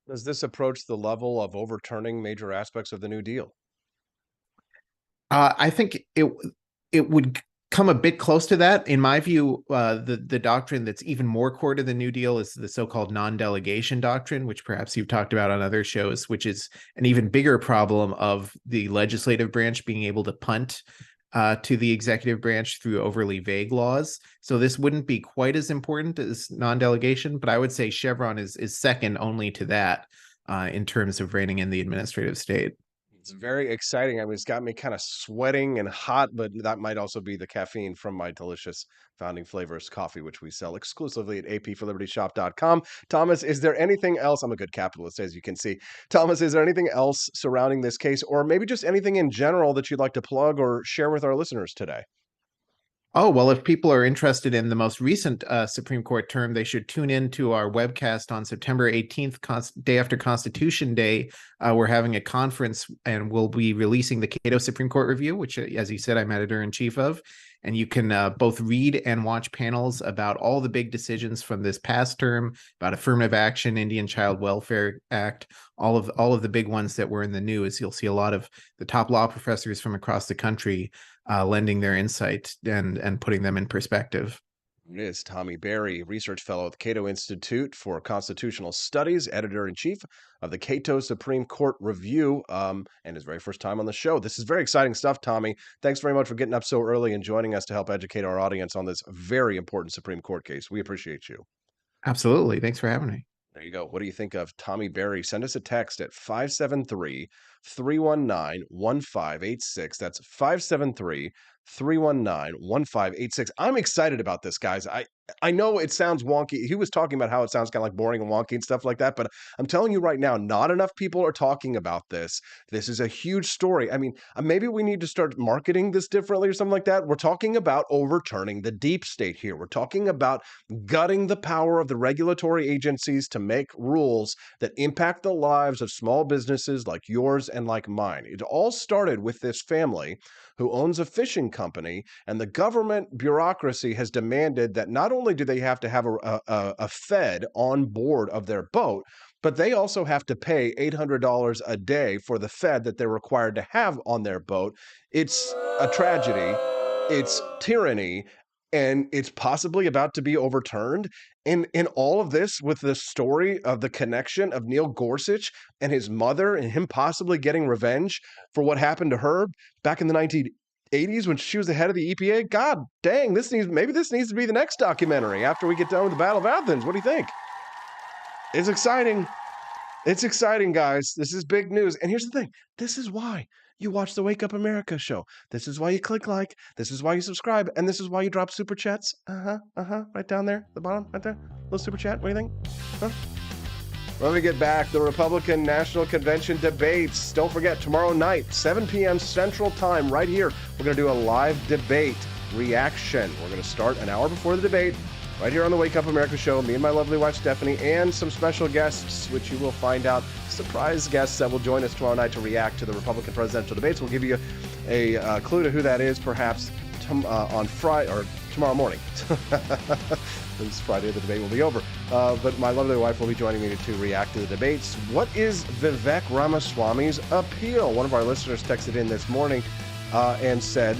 Does this approach the level of overturning major aspects of the New Deal? I think it would come a bit close to that. In my view, the doctrine that's even more core to the New Deal is the so-called non-delegation doctrine, which perhaps you've talked about on other shows, which is an even bigger problem of the legislative branch being able to punt to the executive branch through overly vague laws. So this wouldn't be quite as important as non-delegation, but I would say Chevron is second only to that in terms of reining in the administrative state. It's very exciting. I mean, it's got me kind of sweating and hot, but that might also be the caffeine from my delicious Founding Flavors coffee, which we sell exclusively at apforlibertyshop.com. Thomas, is there anything else? I'm a good capitalist, as you can see. Thomas, is there anything else surrounding this case, or maybe just anything in general that you'd like to plug or share with our listeners today? Oh, well, if people are interested in the most recent Supreme Court term, they should tune in to our webcast on September 18th, day after Constitution Day. We're having a conference, and we'll be releasing the Cato Supreme Court Review, which, as you said, I'm editor-in-chief of. And you can both read and watch panels about all the big decisions from this past term, about affirmative action, Indian Child Welfare Act, all of the big ones that were in the news. You'll see a lot of the top law professors from across the country lending their insight and putting them in perspective. It is Tommy Berry, research fellow at the Cato Institute for Constitutional Studies, editor-in-chief of the Cato Supreme Court Review, and his very first time on the show. This is very exciting stuff, Tommy. Thanks very much for getting up so early and joining us to help educate our audience on this very important Supreme Court case. We appreciate you. Absolutely. Thanks for having me. There you go. What do you think of Tommy Berry? Send us a text at 573-319-1586. That's 573-319-1586. I'm excited about this, guys. I know it sounds wonky. He was talking about how it sounds kind of like boring and wonky and stuff like that, but I'm telling you right now, not enough people are talking about this. This is a huge story. I mean, maybe we need to start marketing this differently or something like that. We're talking about overturning the deep state here. We're talking about gutting the power of the regulatory agencies to make rules that impact the lives of small businesses like yours and like mine. It all started with this family who owns a fishing company, and the government bureaucracy has demanded that not only do they have to have a fed on board of their boat, but they also have to pay $800 a day for the fed that they're required to have on their boat. It's a tragedy. It's tyranny, and it's possibly about to be overturned. In all of this, with the story of the connection of Neil Gorsuch and his mother and him possibly getting revenge for what happened to her back in the 1980s when she was the head of the EPA. God dang, maybe this needs to be the next documentary after we get done with the Battle of Athens. What do you think? It's exciting. It's exciting, guys. This is big news. And here's the thing. This is why you watch the Wake Up America show. This is why you click like. This is why you subscribe. And this is why you drop super chats. Right down there, the bottom, right there. Little super chat. What do you think? Huh? When we get back, the Republican National Convention debates. Don't forget, tomorrow night, 7 p.m. Central Time, right here, we're going to do a live debate reaction. We're going to start an hour before the debate, right here on the Wake Up America show. Me and my lovely wife, Stephanie, and some special guests, which you will find out, surprise guests that will join us tomorrow night to react to the Republican presidential debates. We'll give you a clue to who that is, perhaps on Friday or tomorrow morning. This Friday, the debate will be over. But my lovely wife will be joining me to react to the debates. What is Vivek Ramaswamy's appeal? One of our listeners texted in this morning and said,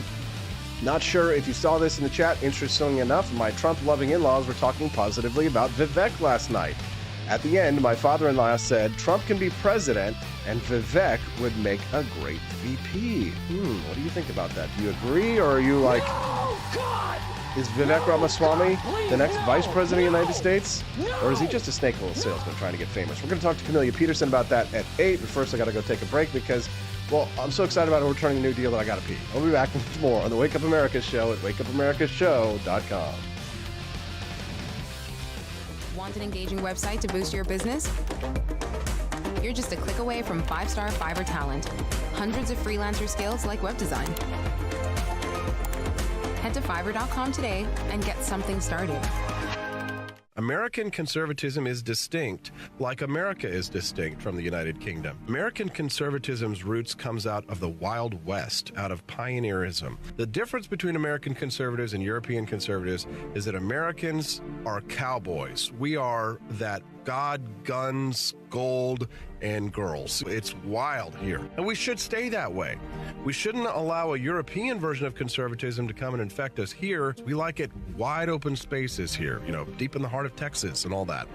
not sure if you saw this in the chat. Interesting enough, my Trump-loving in-laws were talking positively about Vivek last night. At the end, my father-in-law said Trump can be president and Vivek would make a great VP. What do you think about that? Do you agree, or are you like, is Vivek Ramaswamy the next vice president of the United States? Or is he just a snake oil salesman trying to get famous? We're going to talk to Camellia Peterson about that at 8. But first, I got to go take a break because, well, I'm so excited about overturning the New Deal that I got to pee. I'll be back with more on the Wake Up America show at wakeupAmericaShow.com. Want an engaging website to boost your business? You're just a click away from 5-star Fiverr talent. Hundreds of freelancer skills like web design. Head to Fiverr.com today and get something started. American conservatism is distinct, like America is distinct from the United Kingdom. American conservatism's roots comes out of the Wild West, out of pioneerism. The difference between American conservatives and European conservatives is that Americans are cowboys. We are that God, guns, gold, and girls. It's wild here, and we should stay that way. We shouldn't allow a European version of conservatism to come and infect us here. We like it wide open spaces here, deep in the heart of Texas and all that.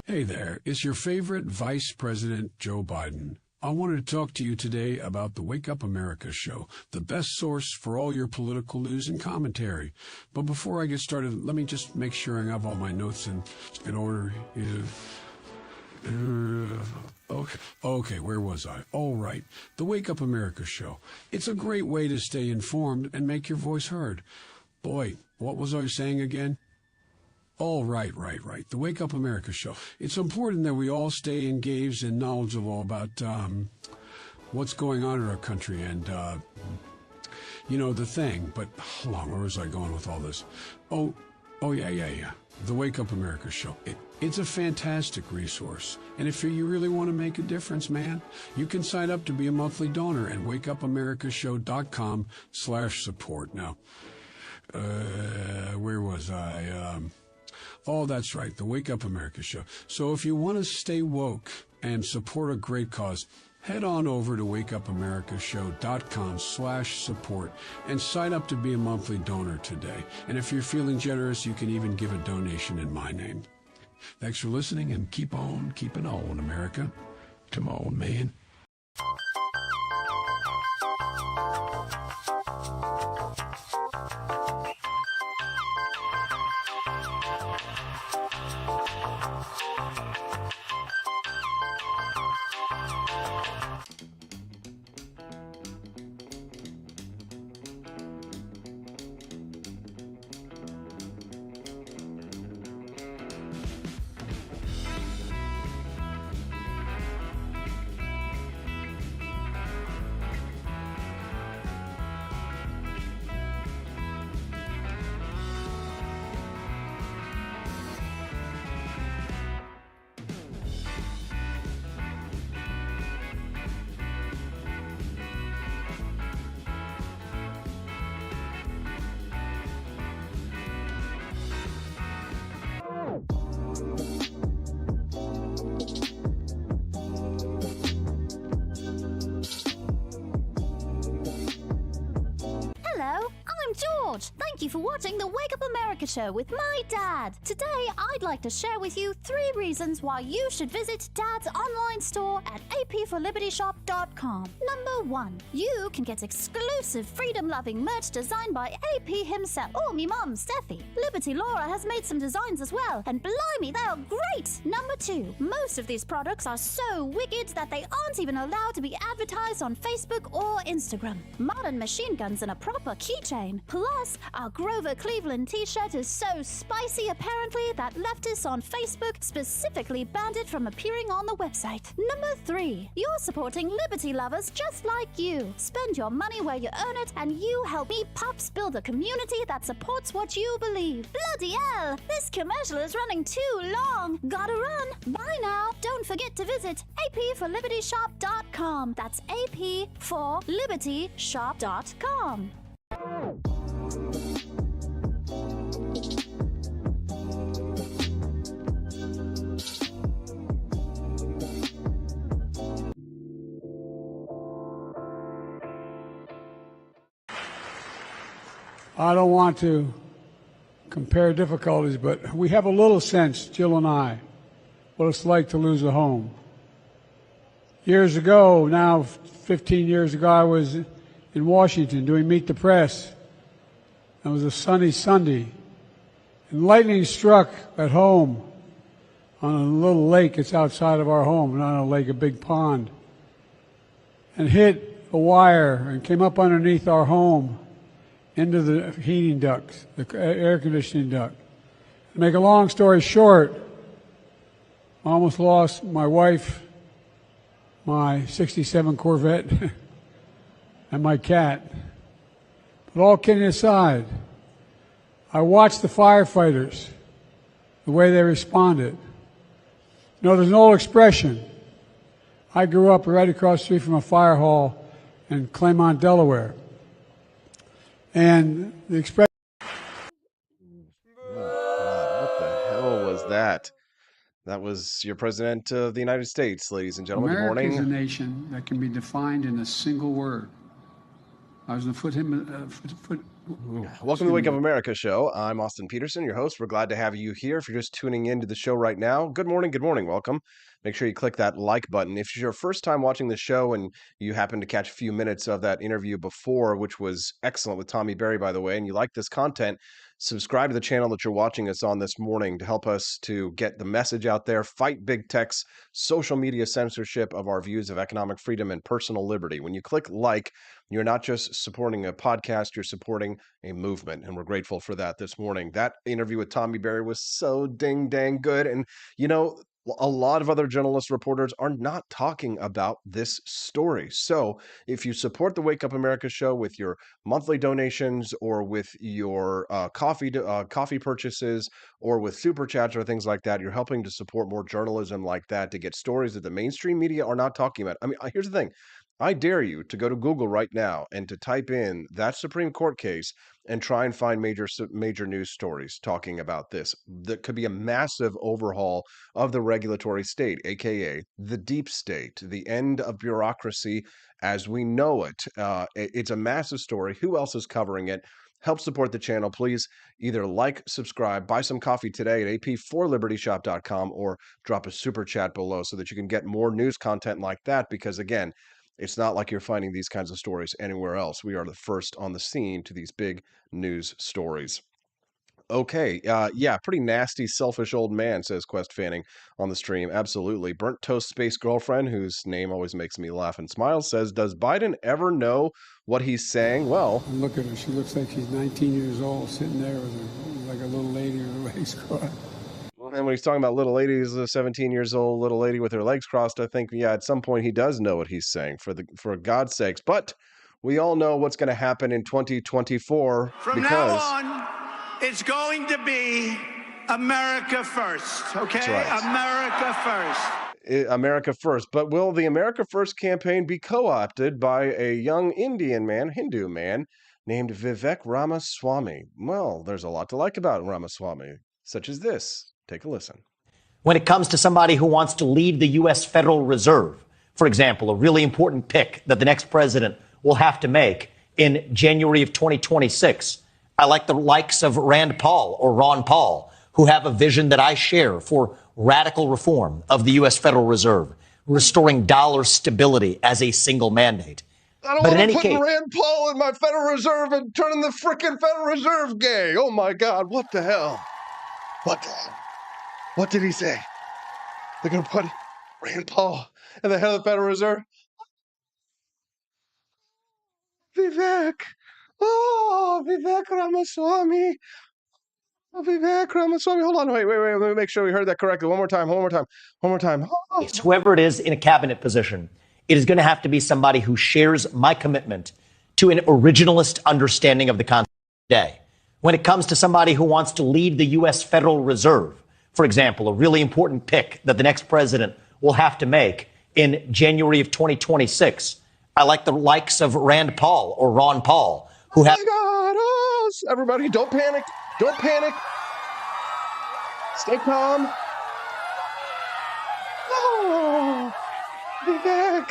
Hey there, it's your favorite Vice President Joe Biden. I wanted to talk to you today about the Wake Up America show, the best source for all your political news and commentary. But before I get started, let me just make sure I have all my notes in order. Okay, where was I? All right, the Wake Up America show. It's a great way to stay informed and make your voice heard. Boy, what was I saying again? Oh, right. The Wake Up America show. It's important that we all stay engaged and knowledgeable about what's going on in our country and, the thing. But hold on, where was I going with all this? Oh, yeah. The Wake Up America show. It's a fantastic resource. And if you really want to make a difference, man, you can sign up to be a monthly donor at wakeupAmericaShow.com/support. Now, where was I? Oh, that's right, the Wake Up America show. So if you want to stay woke and support a great cause, head on over to wakeupAmericaShow.com/support and sign up to be a monthly donor today. And if you're feeling generous, you can even give a donation in my name. Thanks for listening, and keep on keeping on, America. Come on, man. Thank you for watching the Wake Up America show with my dad. Today, I'd like to share with you 3 reasons why you should visit Dad's online store at apforlibertyshop.com. Number 1, you can get exclusive freedom-loving merch designed by AP himself or me mom, Steffi. Liberty Laura has made some designs as well, and blimey, they are great. Number 2, most of these products are so wicked that they aren't even allowed to be advertised on Facebook or Instagram. Modern machine guns and a proper keychain. Plus, our Grover Cleveland t-shirt is so spicy apparently that leftists on Facebook specifically banned it from appearing on the website. Number 3, you're supporting liberty lovers just like you. Spend your money where you earn it, and you help me Pops build a community that supports what you believe. Bloody hell, this commercial is running too long. Gotta run. Bye now. Don't forget to visit apforlibertyshop.com. That's apforlibertyshop.com. I don't want to compare difficulties, but we have a little sense, Jill and I, what it's like to lose a home. Years ago, now 15 years ago, I was in Washington doing Meet the Press. It was a sunny Sunday, and lightning struck at home on a little lake. It's outside of our home, not a lake, a big pond, and hit a wire and came up underneath our home into the heating ducts, the air conditioning duct. To make a long story short, I almost lost my wife, my 67 Corvette, and my cat. But all kidding aside, I watched the firefighters, the way they responded. You know, there's an old expression. I grew up right across the street from a fire hall in Claymont, Delaware. And the expression... What the hell was that? That was your president of the United States, ladies and gentlemen. America Good morning. is a nation that can be defined in a single word. I was going to put him... Welcome to the Wake Up America show. I'm Austin Peterson, your host. We're glad to have you here. If you're just tuning into the show right now, good morning, welcome. Make sure you click that like button. If it's your first time watching the show and you happen to catch a few minutes of that interview before, which was excellent with Tommy Berry, by the way, and you like this content, subscribe to the channel that you're watching us on this morning to help us to get the message out there, fight big tech's social media censorship of our views of economic freedom and personal liberty. When you click like, you're not just supporting a podcast, you're supporting a movement, and we're grateful for that this morning. That interview with Tommy Berry was so dang good, and you know, a lot of other journalists, reporters are not talking about this story. So if you support the Wake Up America show with your monthly donations or with your coffee purchases or with super chats or things like that, you're helping to support more journalism like that to get stories that the mainstream media are not talking about. I mean, here's the thing. I dare you to go to Google right now and to type in that Supreme Court case and try and find major news stories talking about this. That could be a massive overhaul of the regulatory state, aka the deep state, the end of bureaucracy as we know it. It's a massive story. Who else is covering it? Help support the channel. Please either like, subscribe, buy some coffee today at apforlibertyshop.com or drop a super chat below so that you can get more news content like that. Because again, it's not like you're finding these kinds of stories anywhere else. We are the first on the scene to these big news stories. Okay, yeah, pretty nasty, selfish old man, says Quest Fanning on the stream. Absolutely. Burnt Toast Space Girlfriend, whose name always makes me laugh and smile, says, does Biden ever know what he's saying? Well... Look at her. She looks like she's 19 years old, sitting there with her, like a little lady with her legs crossed. And when he's talking about little ladies, a 17 years old little lady with her legs crossed, I think, yeah, at some point he does know what he's saying, for God's sakes. But we all know what's going to happen in 2024. From now on, it's going to be America first, okay? That's right. America first. America first. But will the America First campaign be co-opted by a young Hindu man, named Vivek Ramaswamy? Well, there's a lot to like about Ramaswamy, such as this. Take a listen. When it comes to somebody who wants to lead the U.S. Federal Reserve, for example, a really important pick that the next president will have to make in January of 2026, I like the likes of Rand Paul or Ron Paul, who have a vision that I share for radical reform of the U.S. Federal Reserve, restoring dollar stability as a single mandate. I don't want to put Rand Paul in my Federal Reserve and turning the frickin' Federal Reserve gay. Oh my God, what the hell? What the hell? What did he say? They're going to put Rand Paul at the head of the Federal Reserve? Vivek. Oh, Vivek Ramaswamy. Oh, Vivek Ramaswamy. Hold on. Wait. Let me make sure we heard that correctly. One more time. Oh. Whoever it is in a cabinet position, it is going to have to be somebody who shares my commitment to an originalist understanding of the concept today. When it comes to somebody who wants to lead the U.S. Federal Reserve, for example, a really important pick that the next president will have to make in January of 2026, I like the likes of Rand Paul or Ron Paul, who have... Oh my God. Oh, everybody, don't panic. Don't panic. Stay calm. Oh, Vivek.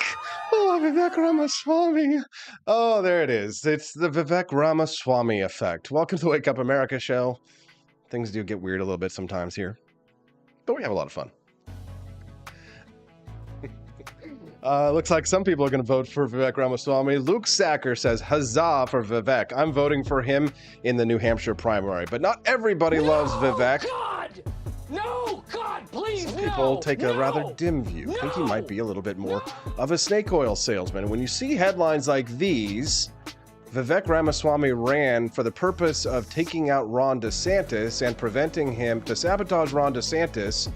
Oh, Vivek Ramaswamy. Oh, there it is. It's the Vivek Ramaswamy effect. Welcome to the Wake Up America show. Things do get weird a little bit sometimes here, but we have a lot of fun. Looks like some people are going to vote for Vivek Ramaswamy. Luke Sacker says, huzzah for Vivek. I'm voting for him in the New Hampshire primary, but not everybody loves Vivek. God! No, God, please, some people take a rather dim view. Think he might be a little bit more of a snake oil salesman. And when you see headlines like these, Vivek Ramaswamy ran for the purpose of taking out Ron DeSantis and preventing him to sabotage Ron DeSantis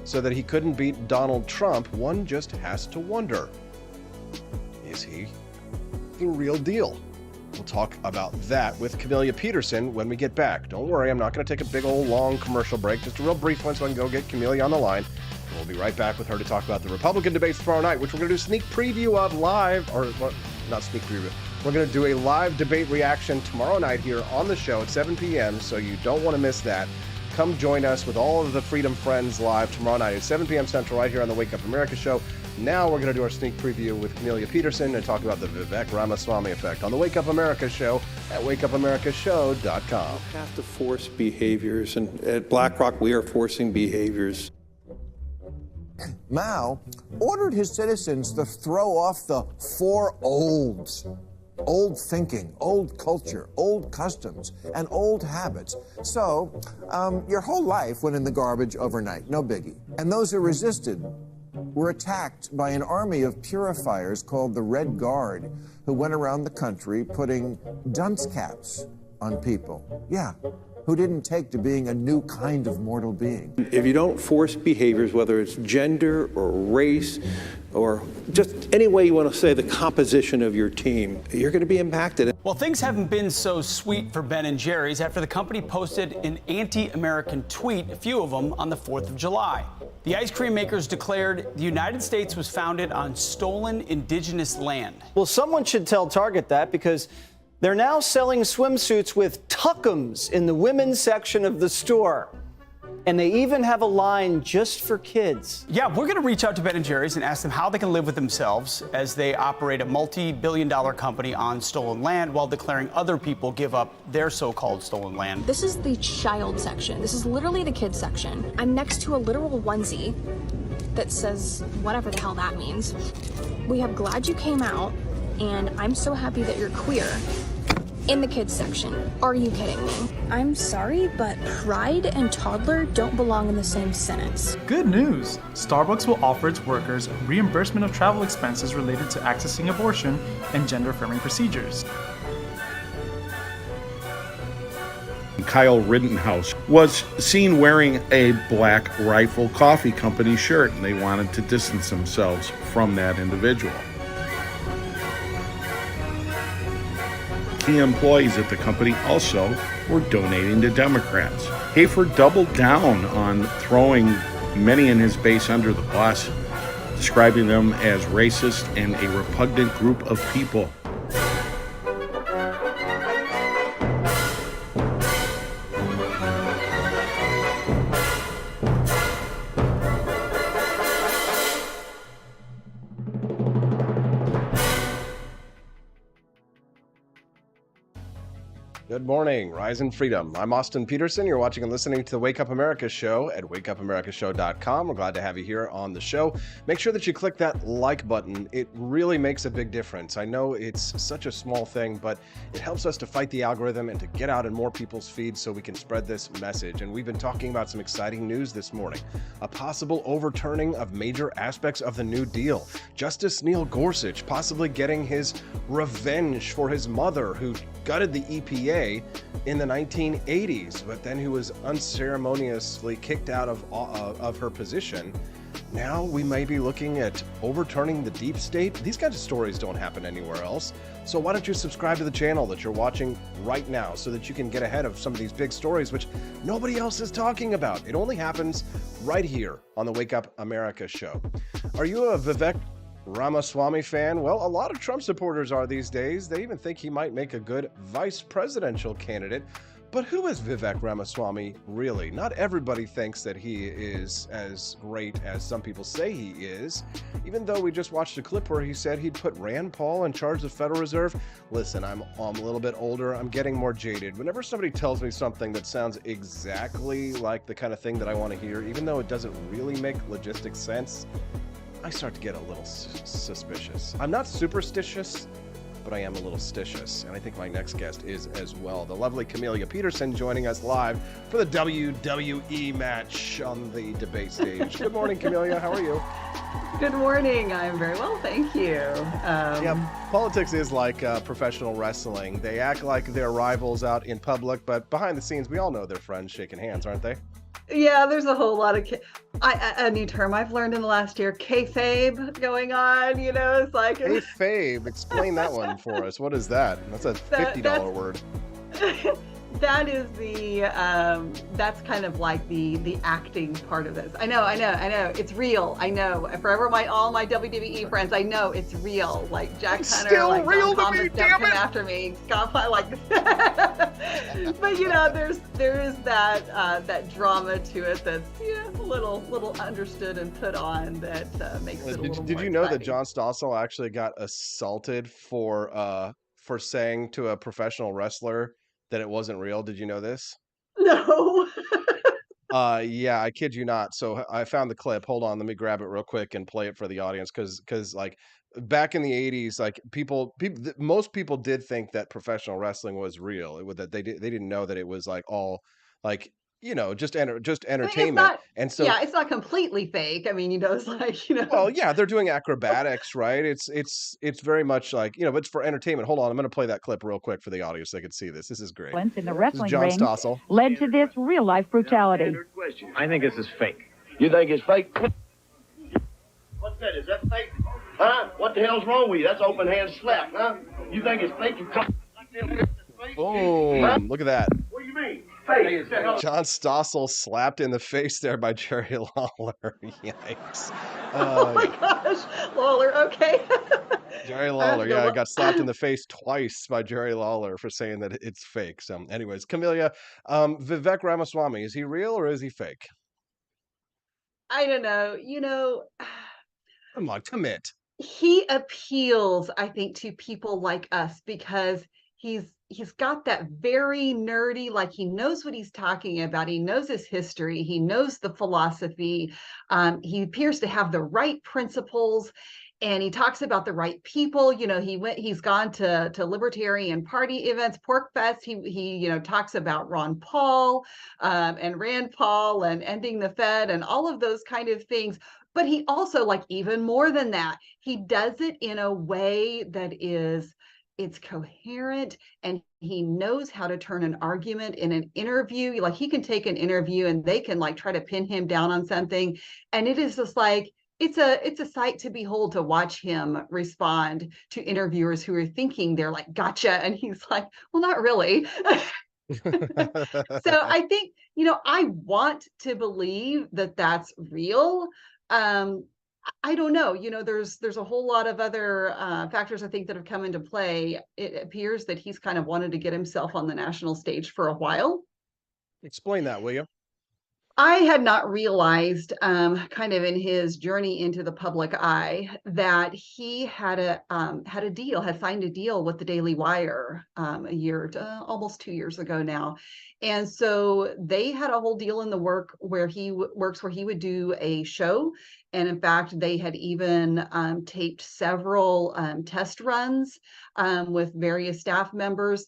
so that he couldn't beat Donald Trump, one just has to wonder, is he the real deal? We'll talk about that with Camellia Peterson when we get back. Don't worry, I'm not going to take a big old long commercial break, just a real brief one so I can go get Camellia on the line. And we'll be right back with her to talk about the Republican debates tomorrow night, which we're going to do a sneak preview of live, or not sneak preview. We're going to do a live debate reaction tomorrow night here on the show at 7 p.m., so you don't want to miss that. Come join us with all of the Freedom Friends live tomorrow night at 7 p.m. Central right here on the Wake Up America show. Now we're going to do our sneak preview with Camellia Peterson and talk about the Vivek Ramaswamy effect on the Wake Up America show at wakeupAmericaShow.com. We have to force behaviors, and at BlackRock we are forcing behaviors. Mao ordered his citizens to throw off the four olds. Old thinking, old culture, old customs, and old habits. So, your whole life went in the garbage overnight, no biggie. And those who resisted were attacked by an army of purifiers called the Red Guard, who went around the country putting dunce caps on people. Yeah, who didn't take to being a new kind of mortal being. If you don't force behaviors, whether it's gender or race or just any way you want to say the composition of your team, you're going to be impacted. Well, things haven't been so sweet for Ben & Jerry's after the company posted an anti-American tweet, a few of them, on the 4th of July. The ice cream makers declared the United States was founded on stolen indigenous land. Well, someone should tell Target that, because they're now selling swimsuits with tuckums in the women's section of the store. And they even have a line just for kids. Yeah, we're going to reach out to Ben & Jerry's and ask them how they can live with themselves as they operate a multi-billion-dollar company on stolen land while declaring other people give up their so-called stolen land. This is the child section. This is literally the kids section. I'm next to a literal onesie that says whatever the hell that means. We have "Glad You Came Out" and "I'm so happy that you're queer" in the kids section. Are you kidding me? I'm sorry, but pride and toddler don't belong in the same sentence. Good news! Starbucks will offer its workers reimbursement of travel expenses related to accessing abortion and gender-affirming procedures. Kyle Rittenhouse was seen wearing a Black Rifle Coffee Company shirt, and they wanted to distance themselves from that individual. Key employees at the company also were donating to Democrats. Hafer doubled down on throwing many in his base under the bus, describing them as racist and a repugnant group of people. Good morning, Rise and Freedom. I'm Austin Peterson. You're watching and listening to the Wake Up America show at wakeupAmericaShow.com. We're glad to have you here on the show. Make sure that you click that like button. It really makes a big difference. I know it's such a small thing, but it helps us to fight the algorithm and to get out in more people's feeds so we can spread this message. And we've been talking about some exciting news this morning. A possible overturning of major aspects of the New Deal. Justice Neil Gorsuch possibly getting his revenge for his mother who gutted the EPA in the 1980s, but then who was unceremoniously kicked out of her position. Now we may be looking at overturning the deep state. These kinds of stories don't happen anywhere else. So why don't you subscribe to the channel that you're watching right now so that you can get ahead of some of these big stories which nobody else is talking about. It only happens right here on the Wake Up America show. Are you a Vivek Ramaswamy fan? Well, a lot of Trump supporters are these days. They even think he might make a good vice presidential candidate. But who is Vivek Ramaswamy really? Not everybody thinks that he is as great as some people say he is. Even though we just watched a clip where he said he'd put Rand Paul in charge of the Federal Reserve. Listen, I'm a little bit older. I'm getting more jaded. Whenever somebody tells me something that sounds exactly like the kind of thing that I want to hear, even though it doesn't really make logistic sense, I start to get a little suspicious. I'm not superstitious, but I am a little stitious, and I think my next guest is as well. The lovely Camellia Peterson joining us live for the WWE match on the debate stage. Good morning, Camellia. How are you? Good morning. I'm very well, thank you. Yeah, politics is like professional wrestling. They act like they're rivals out in public, but behind the scenes, we all know they're friends shaking hands, aren't they? Yeah, there's a whole lot of a new term I've learned in the last year, kayfabe going on. You know, it's like kayfabe. Explain that one for us. What is that? That's a $50 word. That is that's kind of like the acting part of this. I know. It's real. I know. Forever all my WWE friends, I know it's real. Like Jack it's Hunter, still like real Don to me, Thomas, don't come after me. Scott, like. But you know, there is that drama to it that's a little understood and put on that makes it a little Did more you know exciting. that John Stossel actually got assaulted for saying to a professional wrestler that it wasn't real? Did you know this? No. Yeah, I kid you not. So I found the clip. Hold on, let me grab it real quick and play it for the audience because like back in the 80s, like most people did think that professional wrestling was real. That they didn't know that it was like all like just entertainment. And so it's not completely fake. I mean, it's like, well, yeah, they're doing acrobatics, right? It's very much like, but it's for entertainment. Hold on, I'm going to play that clip real quick for the audience so they can see this. This is great. In the wrestling John ring Stossel led to this real-life brutality. I think this is fake. You think it's fake? What's that? Is that fake? Huh? What the hell's wrong with you? That's open hand slap, huh? You think it's fake? You come boom! Huh? Look at that. What do you mean? John Stossel slapped in the face there by Jerry Lawler. Yikes. Oh my gosh. Lawler, okay. Jerry Lawler, yeah, got slapped in the face twice by Jerry Lawler for saying that it's fake. So anyways, Camellia, Vivek Ramaswamy, is he real or is he fake? I don't know. Come on, commit. He appeals, I think, to people like us because he's got that very nerdy, like he knows what he's talking about. He knows his history. He knows the philosophy. He appears to have the right principles, and he talks about the right people. He's gone to Libertarian Party events, Pork Fest. He talks about Ron Paul and Rand Paul and ending the Fed and all of those kind of things. But he also, like, even more than that, he does it in a way that it's coherent, and he knows how to turn an argument in an interview. Like, he can take an interview and they can like try to pin him down on something, and it is just like it's a sight to behold to watch him respond to interviewers who are thinking they're like, gotcha, and he's like, well, not really. So I think, I want to believe that that's real. I don't know. There's a whole lot of other factors, I think, that have come into play. It appears that he's kind of wanted to get himself on the national stage for a while. Explain that, will you? I had not realized, kind of in his journey into the public eye, that he had had signed a deal with the Daily Wire almost 2 years ago now, and so they had a whole deal in the works where he would do a show, and in fact, they had even taped several test runs with various staff members.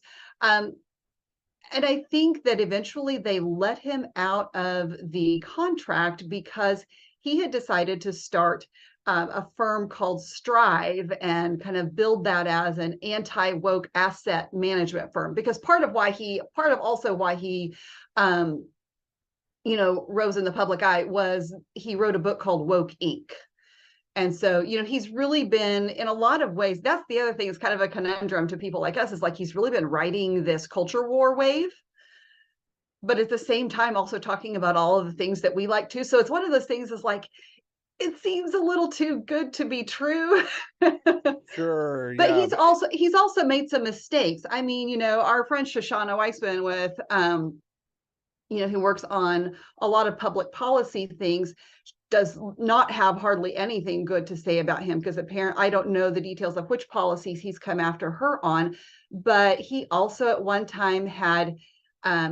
And I think that eventually they let him out of the contract because he had decided to start a firm called Strive and kind of build that as an anti-woke asset management firm. Because part of why he rose in the public eye was he wrote a book called Woke Inc. And so, he's really been, in a lot of ways, that's the other thing, is kind of a conundrum to people like us, is like he's really been riding this culture war wave, but at the same time also talking about all of the things that we like too. So it's one of those things, is like, it seems a little too good to be true. Sure, But yeah. he's also made some mistakes. I mean, our friend Shoshana Weissman who works on a lot of public policy things, does not have hardly anything good to say about him, because I don't know the details of which policies he's come after her on, but he also at one time had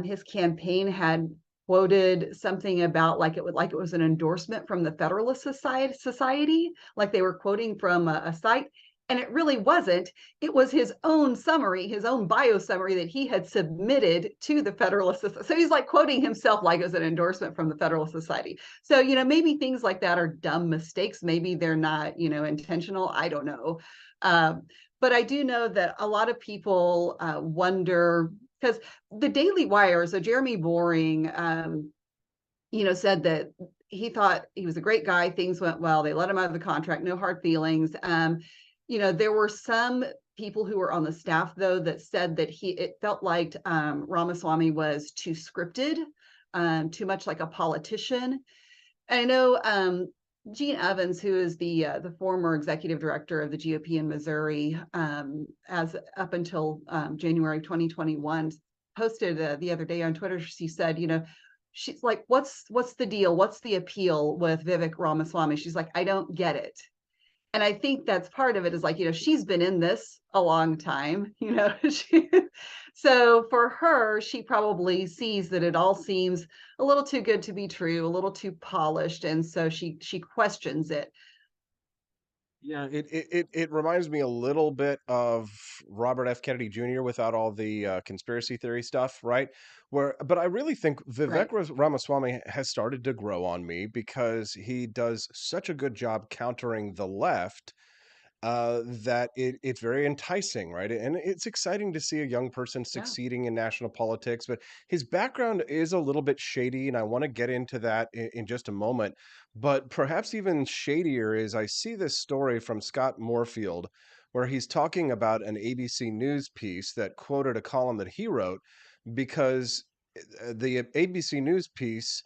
his campaign had quoted something about like it was an endorsement from the Federalist Society, like they were quoting from a site. And it really wasn't. It was his own summary, his own bio summary that he had submitted to the Federalist Society. So he's like quoting himself like it was an endorsement from the Federalist Society. So, maybe things like that are dumb mistakes. Maybe they're not, intentional. I don't know. But I do know that a lot of people wonder, because the Daily Wire, so Jeremy Boring, said that he thought he was a great guy. Things went well. They let him out of the contract. No hard feelings. There were some people who were on the staff, though, that said that it felt like Ramaswamy was too scripted, too much like a politician. And I know Gene Evans, who is the former executive director of the GOP in Missouri, as up until January 2021, posted the other day on Twitter. She said, she's like, "What's the deal? What's the appeal with Vivek Ramaswamy?" She's like, "I don't get it." And I think that's part of it, is like, she's been in this a long time, so for her, she probably sees that it all seems a little too good to be true, a little too polished. And so she questions it. Yeah, it reminds me a little bit of Robert F. Kennedy Jr. without all the conspiracy theory stuff, right? But I really think Vivek Ramaswamy has started to grow on me, because he does such a good job countering the left, that it's very enticing, right? And it's exciting to see a young person succeeding in national politics. But his background is a little bit shady, and I want to get into that in just a moment. But perhaps even shadier is, I see this story from Scott Moorfield, where he's talking about an ABC News piece that quoted a column that he wrote, because the ABC News piece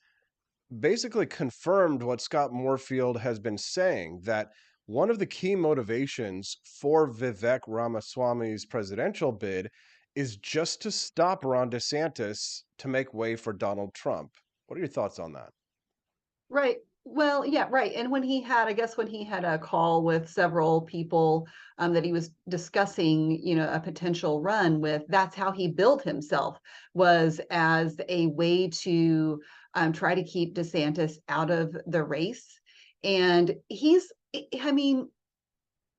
basically confirmed what Scott Moorfield has been saying, that one of the key motivations for Vivek Ramaswamy's presidential bid is just to stop Ron DeSantis to make way for Donald Trump. What are your thoughts on that? Right. Well, yeah, right. And when he had a call with several people that he was discussing, a potential run with, that's how he billed himself, was as a way to try to keep DeSantis out of the race. And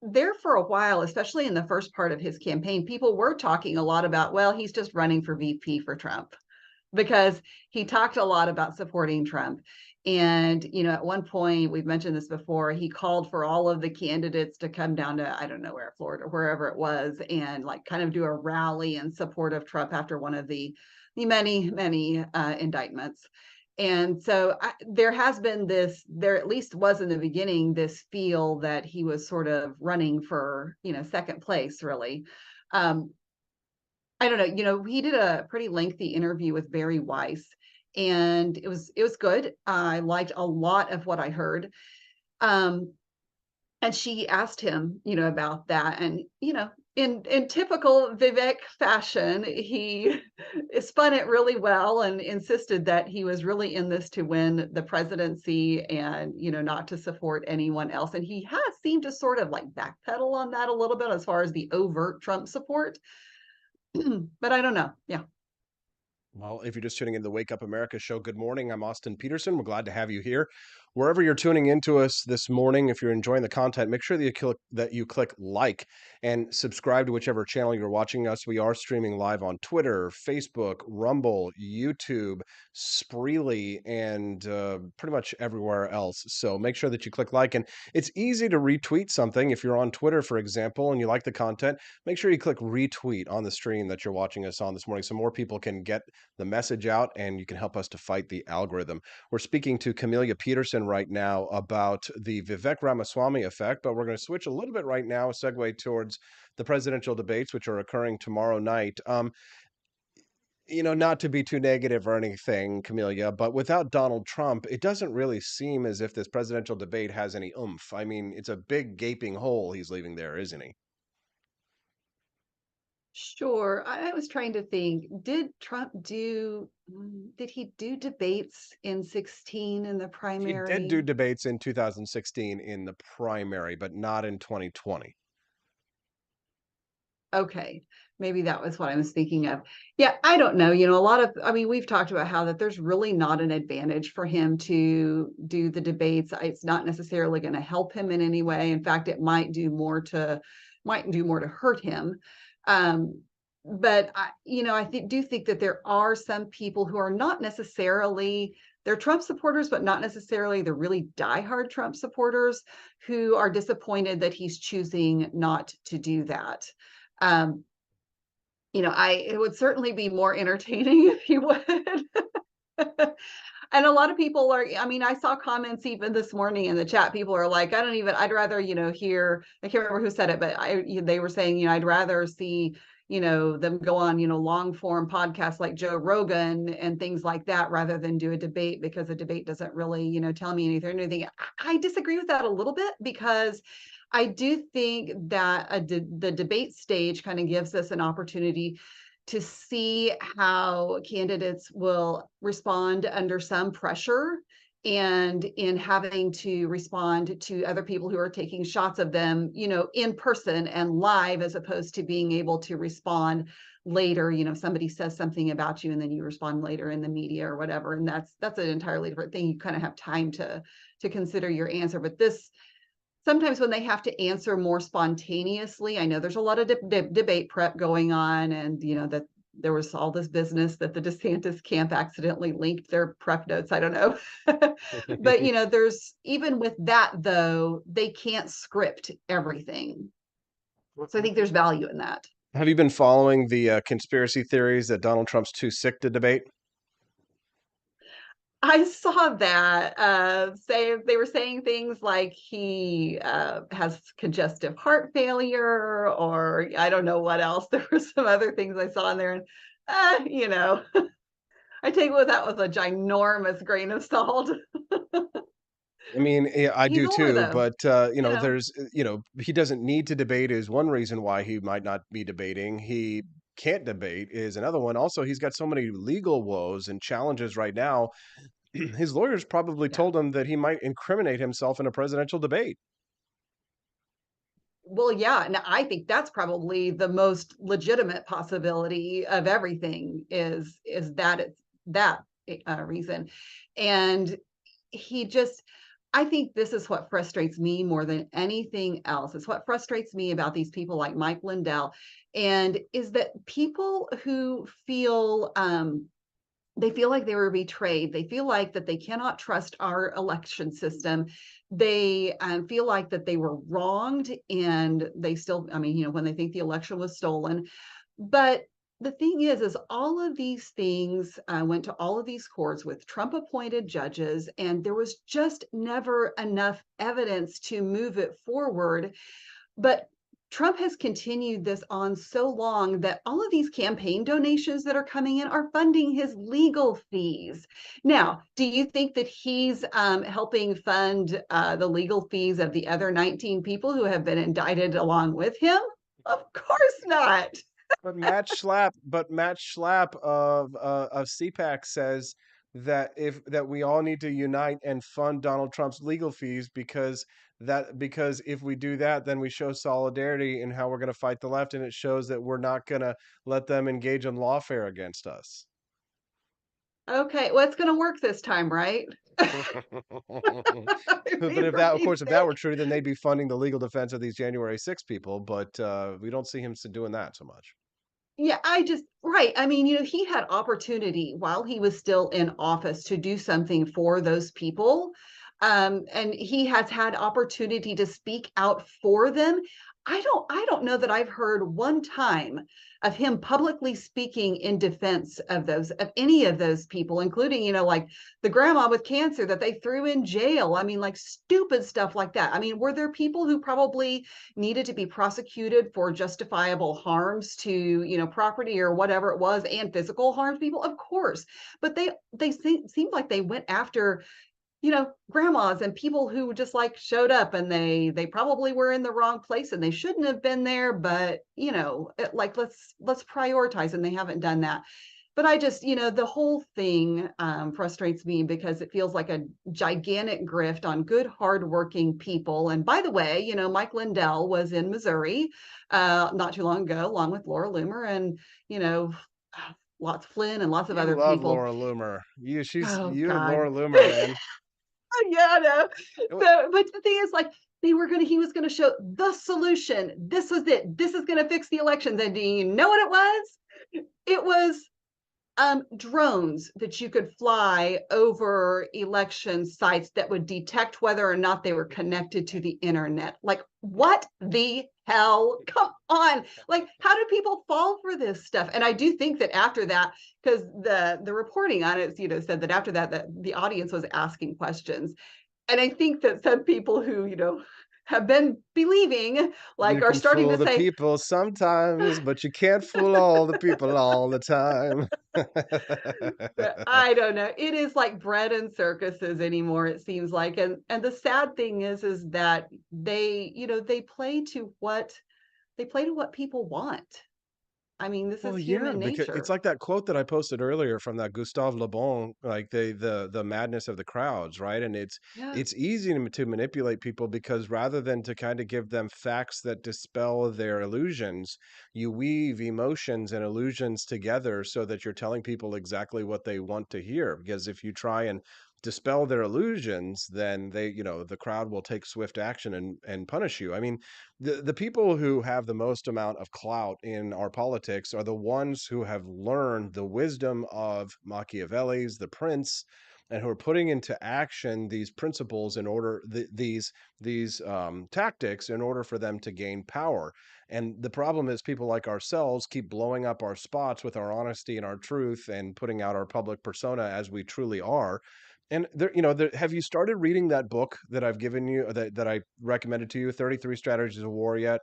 there for a while, especially in the first part of his campaign, people were talking a lot about, well, he's just running for VP for Trump, because he talked a lot about supporting Trump. And, at one point, we've mentioned this before, he called for all of the candidates to come down to, I don't know where, Florida, wherever it was, and like kind of do a rally in support of Trump after one of the many, many indictments. And so there has been there at least was in the beginning, this feel that he was sort of running for, second place, really. I don't know, he did a pretty lengthy interview with Barry Weiss, and it was good. I liked a lot of what I heard. And she asked him, about that. And, in typical Vivek fashion, he spun it really well and insisted that he was really in this to win the presidency and, not to support anyone else. And he has seemed to sort of like backpedal on that a little bit as far as the overt Trump support. But I don't know. Yeah. Well, if you're just tuning in to the Wake Up America show, good morning. I'm Austin Peterson. We're glad to have you here. Wherever you're tuning into us this morning, if you're enjoying the content, make sure that you click like and subscribe to whichever channel you're watching us. We are streaming live on Twitter, Facebook, Rumble, YouTube, Spreely, and pretty much everywhere else. So make sure that you click like. And it's easy to retweet something. If you're on Twitter, for example, and you like the content, make sure you click retweet on the stream that you're watching us on this morning so more people can get the message out and you can help us to fight the algorithm. We're speaking to Camellia Peterson right now about the Vivek Ramaswamy effect, but we're going to switch a little bit right now, segue towards the presidential debates, which are occurring tomorrow night. Not to be too negative or anything, Camellia, but without Donald Trump, it doesn't really seem as if this presidential debate has any oomph. I mean, it's a big gaping hole he's leaving there, isn't he? Sure. I was trying to think, did he do debates in 16 in the He primary? did do debates in 2016 in the primary, but not in 2020. Okay, maybe that was what I was thinking of. Yeah, I don't know. We've talked about how that there's really not an advantage for him to do the debates. It's not necessarily going to help him in any way. In fact, it might do more to hurt him. But I do think that there are some people who are not necessarily, they're Trump supporters, but not necessarily the really diehard Trump supporters who are disappointed that he's choosing not to do that. It would certainly be more entertaining if he would. And a lot of people I saw comments even this morning in the chat. People are like, I'd rather, hear, I can't remember who said it, but they were saying, I'd rather see, them go on, long form podcasts like Joe Rogan and things like that, rather than do a debate, because a debate doesn't really, tell me anything. I disagree with that a little bit, because I do think that the debate stage kind of gives us an opportunity to see how candidates will respond under some pressure and in having to respond to other people who are taking shots of them, in person and live, as opposed to being able to respond later. Somebody says something about you and then you respond later in the media or whatever. And that's an entirely different thing. You kind of have time to consider your answer. But sometimes when they have to answer more spontaneously, I know there's a lot of debate prep going on, and that there was all this business that the DeSantis camp accidentally linked their prep notes. I don't know. But there's, even with that though, they can't script everything. So I think there's value in that. Have you been following the conspiracy theories that Donald Trump's too sick to debate? I saw that they were saying things like he has congestive heart failure, or I don't know what else. There were some other things I saw in there, and I take that with a ginormous grain of salt. I mean, yeah, I do too, but there's, he doesn't need to debate is one reason why he might not be debating. He can't debate is another one. Also, he's got so many legal woes and challenges right now. His lawyers probably told him that he might incriminate himself in a presidential debate. Well, yeah, and I think that's probably the most legitimate possibility of everything is that it's that reason. And I think this is what frustrates me more than anything else. It's what frustrates me about these people like Mike Lindell, and is that people who feel they feel like they were betrayed. They feel like that they cannot trust our election system. They feel like that they were wronged, and they still, when they think the election was stolen. But the thing is all of these things went to all of these courts with Trump appointed judges, and there was just never enough evidence to move it forward. But Trump has continued this on so long that all of these campaign donations that are coming in are funding his legal fees. Now, do you think that he's helping fund the legal fees of the other 19 people who have been indicted along with him? Of course not. But Matt Schlapp of CPAC says that we all need to unite and fund Donald Trump's legal fees because if we do that, then we show solidarity in how we're going to fight the left, and it shows that we're not going to let them engage in lawfare against us. Okay, well, it's going to work this time, right? But if that were true, then they'd be funding the legal defense of these January 6 people. But we don't see him doing that so much. Yeah, right. I mean, he had opportunity while he was still in office to do something for those people. And he has had opportunity to speak out for them. I don't know that I've heard one time of him publicly speaking in defense of any of those people, including, like the grandma with cancer that they threw in jail. I mean, like stupid stuff like that. I mean, were there people who probably needed to be prosecuted for justifiable harms to, property or whatever it was, and physical harm to people? Of course. But they seemed like they went after grandmas and people who just like showed up, and they probably were in the wrong place and they shouldn't have been there, but let's prioritize, and they haven't done that. But I just, the whole thing frustrates me because it feels like a gigantic grift on good, hardworking people. And by the way, Mike Lindell was in Missouri not too long ago, along with Laura Loomer, and lots of Flynn and lots of other love people. Laura Loomer. You and God. Laura Loomer, man. Yeah, no. So, but the thing is, like, he was going to show the solution. This was it. This is going to fix the elections. And do you know what it was? It was drones that you could fly over election sites that would detect whether or not they were connected to the internet. Like, what the hell? Come on. Like, how do people fall for this stuff? And I do think that after that, because the reporting on it, said that after that the audience was asking questions. And I think that some people who, have been believing, like, are starting to say, people sometimes, but you can't fool all the people all the time. I don't know. It is like bread and circuses anymore, it seems like. And the sad thing is that they play to what people want. I mean, this is human nature. Because it's like that quote that I posted earlier from that Gustave Le Bon, like the madness of the crowds, right? And it's easy to manipulate people because rather than to kind of give them facts that dispel their illusions, you weave emotions and illusions together so that you're telling people exactly what they want to hear. Because if you try and dispel their illusions, then the crowd will take swift action and punish you. I mean, the people who have the most amount of clout in our politics are the ones who have learned the wisdom of Machiavelli's The Prince, and who are putting into action these principles in order these tactics in order for them to gain power. And the problem is people like ourselves keep blowing up our spots with our honesty and our truth and putting out our public persona as we truly are. And have you started reading that book that I've given you, that I recommended to you, 33 Strategies of War, yet?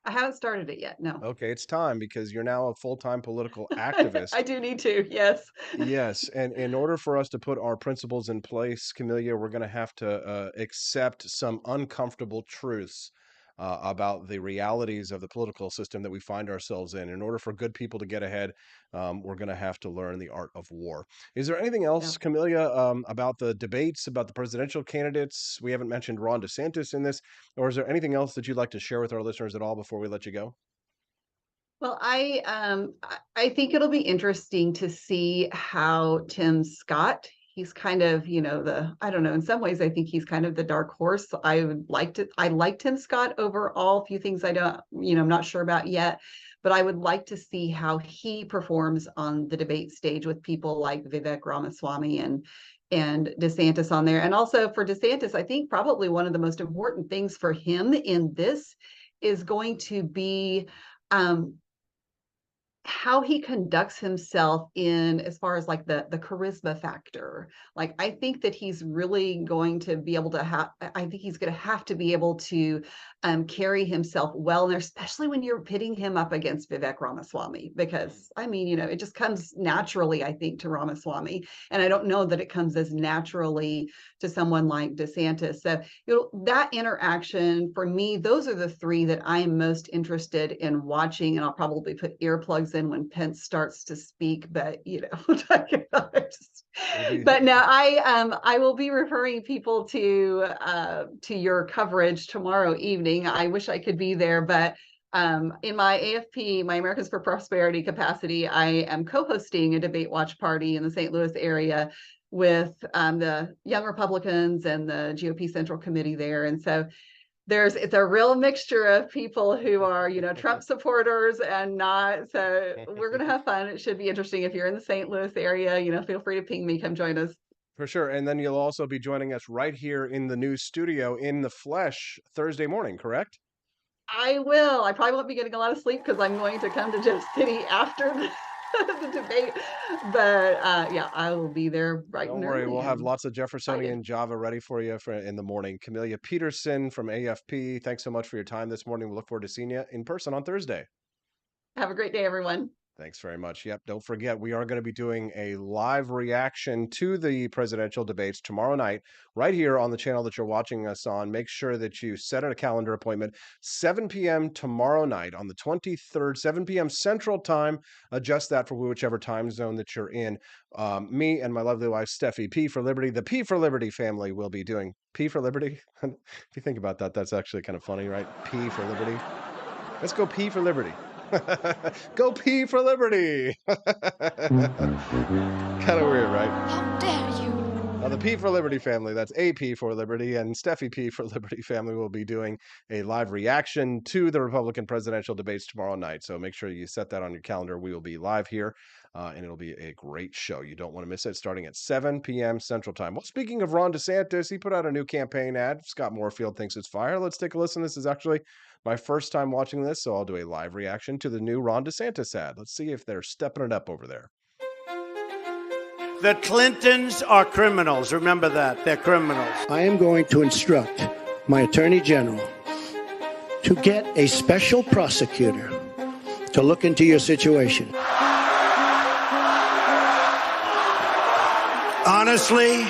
I haven't started it yet. No. Okay, it's time, because you're now a full-time political activist. I do need to. Yes. Yes, and in order for us to put our principles in place, Camellia, we're going to have to accept some uncomfortable truths about the realities of the political system that we find ourselves in. In order for good people to get ahead, we're going to have to learn the art of war. Is there anything else, Camellia, about the debates, about the presidential candidates? We haven't mentioned Ron DeSantis in this. Or is there anything else that you'd like to share with our listeners at all before we let you go? Well, I think it'll be interesting to see how Tim Scott, he's kind of, I don't know, in some ways, I think he's kind of the dark horse. I like Tim Scott overall. A few things I'm not sure about yet, but I would like to see how he performs on the debate stage with people like Vivek Ramaswamy and DeSantis on there. And also for DeSantis, I think probably one of the most important things for him in this is going to be how he conducts himself in as far as like the charisma factor. Like, I think that he's really going to be able to I think he's going to have to be able to carry himself well in there, especially when you're pitting him up against Vivek Ramaswamy, because I mean, it just comes naturally, I think, to Ramaswamy. And I don't know that it comes as naturally to someone like DeSantis. So, that interaction, for me, those are the three that I am most interested in watching. And I'll probably put earplugs in when Pence starts to speak, but but no, I will be referring people to your coverage tomorrow evening. I wish I could be there, but in my AFP, my Americans for Prosperity capacity, I am co-hosting a debate watch party in the St. Louis area with the Young Republicans and the GOP Central Committee there. And so it's a real mixture of people who are, Trump supporters and not. So we're going to have fun. It should be interesting. If you're in the St. Louis area, feel free to ping me, come join us. For sure. And then you'll also be joining us right here in the news studio in the flesh Thursday morning, correct? I will. I probably won't be getting a lot of sleep because I'm going to come to Jeff City after the debate. But yeah, I will be there bright and early. Don't worry. We'll have lots of Jeffersonian Java ready for you in the morning. Camellia Peterson from AFP, thanks so much for your time this morning. We look forward to seeing you in person on Thursday. Have a great day, everyone. Thanks very much. Yep. Don't forget, we are going to be doing a live reaction to the presidential debates tomorrow night, right here on the channel that you're watching us on. Make sure that you set a calendar appointment, 7 p.m. tomorrow night on the 23rd, 7 p.m. Central Time. Adjust that for whichever time zone that you're in. Me and my lovely wife, Steffi, P for Liberty, the P for Liberty family will be doing P for Liberty. If you think about that, that's actually kind of funny, right? P for Liberty. Let's go P for Liberty. Go P for Liberty. Kind of weird, right? How dare you? The P for Liberty family, that's AP for Liberty, and Steffi P for Liberty family will be doing a live reaction to the Republican presidential debates tomorrow night. So make sure you set that on your calendar. We will be live here, and it'll be a great show. You don't want to miss it, starting at 7 p.m. Central Time. Well, speaking of Ron DeSantis, he put out a new campaign ad. Scott Moorfield thinks it's fire. Let's take a listen. This is actually my first time watching this, so I'll do a live reaction to the new Ron DeSantis ad. Let's see if they're stepping it up over there. The Clintons are criminals. Remember that. They're criminals. I am going to instruct my Attorney General to get a special prosecutor to look into your situation. Honestly,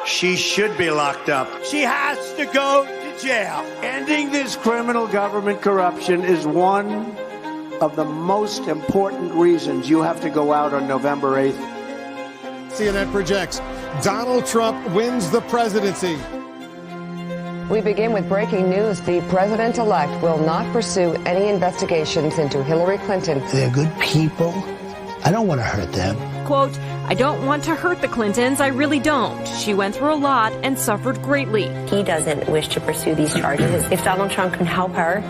she should be locked up. She has to go to jail. Ending this criminal government corruption is one of the most important reasons you have to go out on November 8th. CNN projects Donald Trump wins the presidency. We begin with breaking news. The president-elect will not pursue any investigations into Hillary Clinton. They're good people. I don't want to hurt them. Quote, I don't want to hurt the Clintons. I really don't. She went through a lot and suffered greatly. He doesn't wish to pursue these charges. If Donald Trump can help her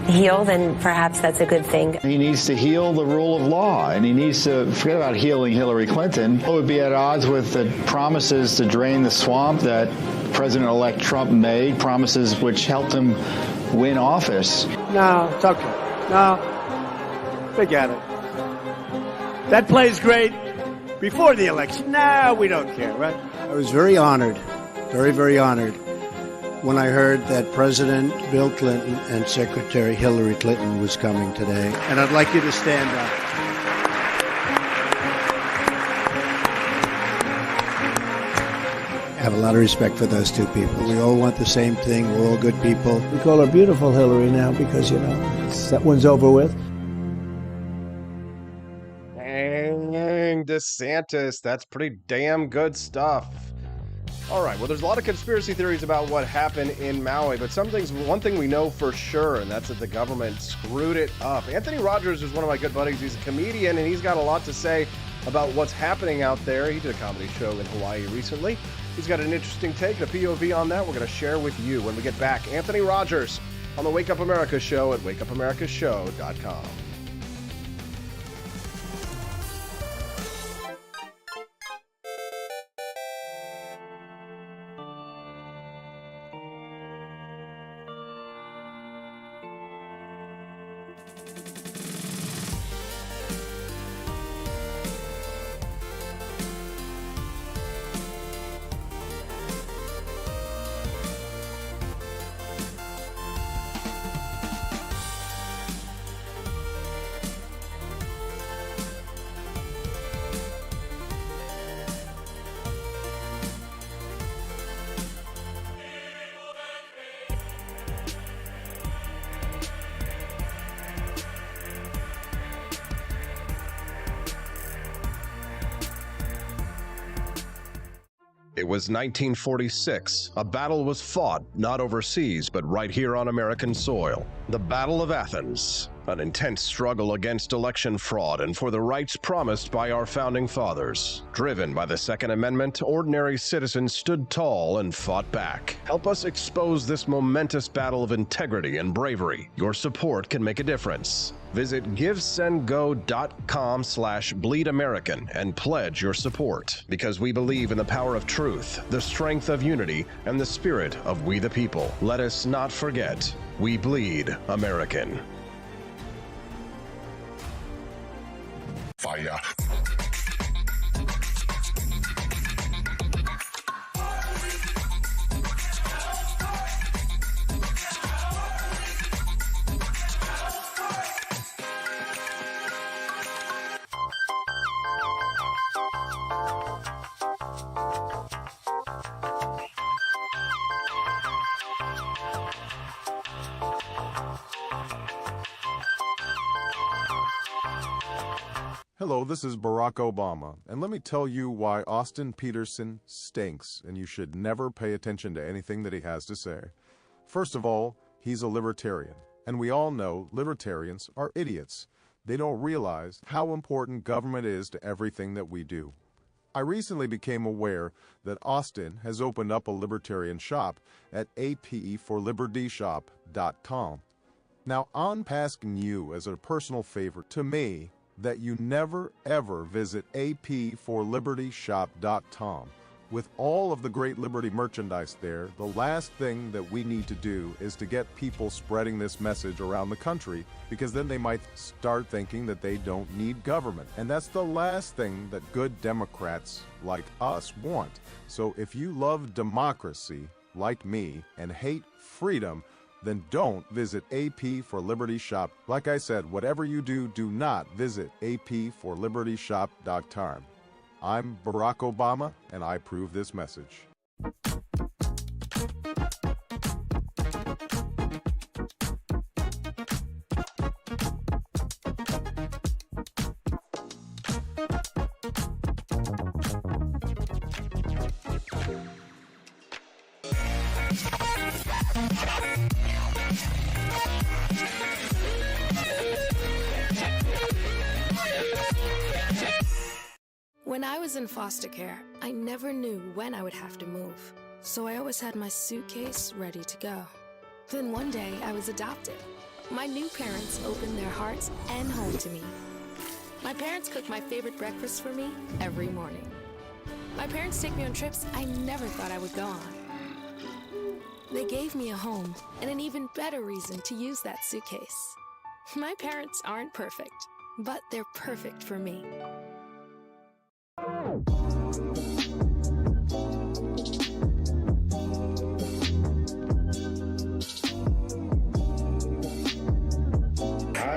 heal, then perhaps that's a good thing. He needs to heal the rule of law, and he needs to forget about healing Hillary Clinton. It would be at odds with the promises to drain the swamp that President-elect Trump made, promises which helped him win office. No, it's okay. No, forget it. That plays great before the election. No, we don't care, right? I was very honored, very, very honored, when I heard that President Bill Clinton and Secretary Hillary Clinton was coming today. And I'd like you to stand up. I have a lot of respect for those two people. We all want the same thing. We're all good people. We call her beautiful Hillary now because, that one's over with. Dang, DeSantis, that's pretty damn good stuff. All right, well, there's a lot of conspiracy theories about what happened in Maui, but one thing we know for sure, and that's that the government screwed it up. Anthony Rogers is one of my good buddies. He's a comedian, and he's got a lot to say about what's happening out there. He did a comedy show in Hawaii recently. He's got an interesting take, the POV on that we're going to share with you when we get back. Anthony Rogers on the Wake Up America show at wakeupAmericaShow.com. It was 1946. A battle was fought, not overseas, but right here on American soil. The Battle of Athens. An intense struggle against election fraud and for the rights promised by our founding fathers. Driven by the Second Amendment, ordinary citizens stood tall and fought back. Help us expose this momentous battle of integrity and bravery. Your support can make a difference. Visit givesendgo.com/bleedamerican and pledge your support, because we believe in the power of truth, the strength of unity, and the spirit of we the people. Let us not forget, we bleed American. Fire. Hello, this is Barack Obama, and let me tell you why Austin Peterson stinks, and you should never pay attention to anything that he has to say. First of all, he's a libertarian, and we all know libertarians are idiots. They don't realize how important government is to everything that we do. I recently became aware that Austin has opened up a libertarian shop at apforlibertyshop.com. Now, I'm asking you as a personal favor to me that you never ever visit apforlibertyshop.com. With all of the great Liberty merchandise there, the last thing that we need to do is to get people spreading this message around the country, because then they might start thinking that they don't need government. And that's the last thing that good Democrats like us want. So if you love democracy, like me, and hate freedom, then don't visit AP for Liberty Shop. Like I said, whatever you do, do not visit apforlibertyshop.com. I'm Barack Obama, and I approve this message. When I was in foster care, I never knew when I would have to move, so I always had my suitcase ready to go. Then one day, I was adopted. My new parents opened their hearts and home to me. My parents cook my favorite breakfast for me every morning. My parents take me on trips I never thought I would go on. They gave me a home and an even better reason to use that suitcase. My parents aren't perfect, but they're perfect for me. I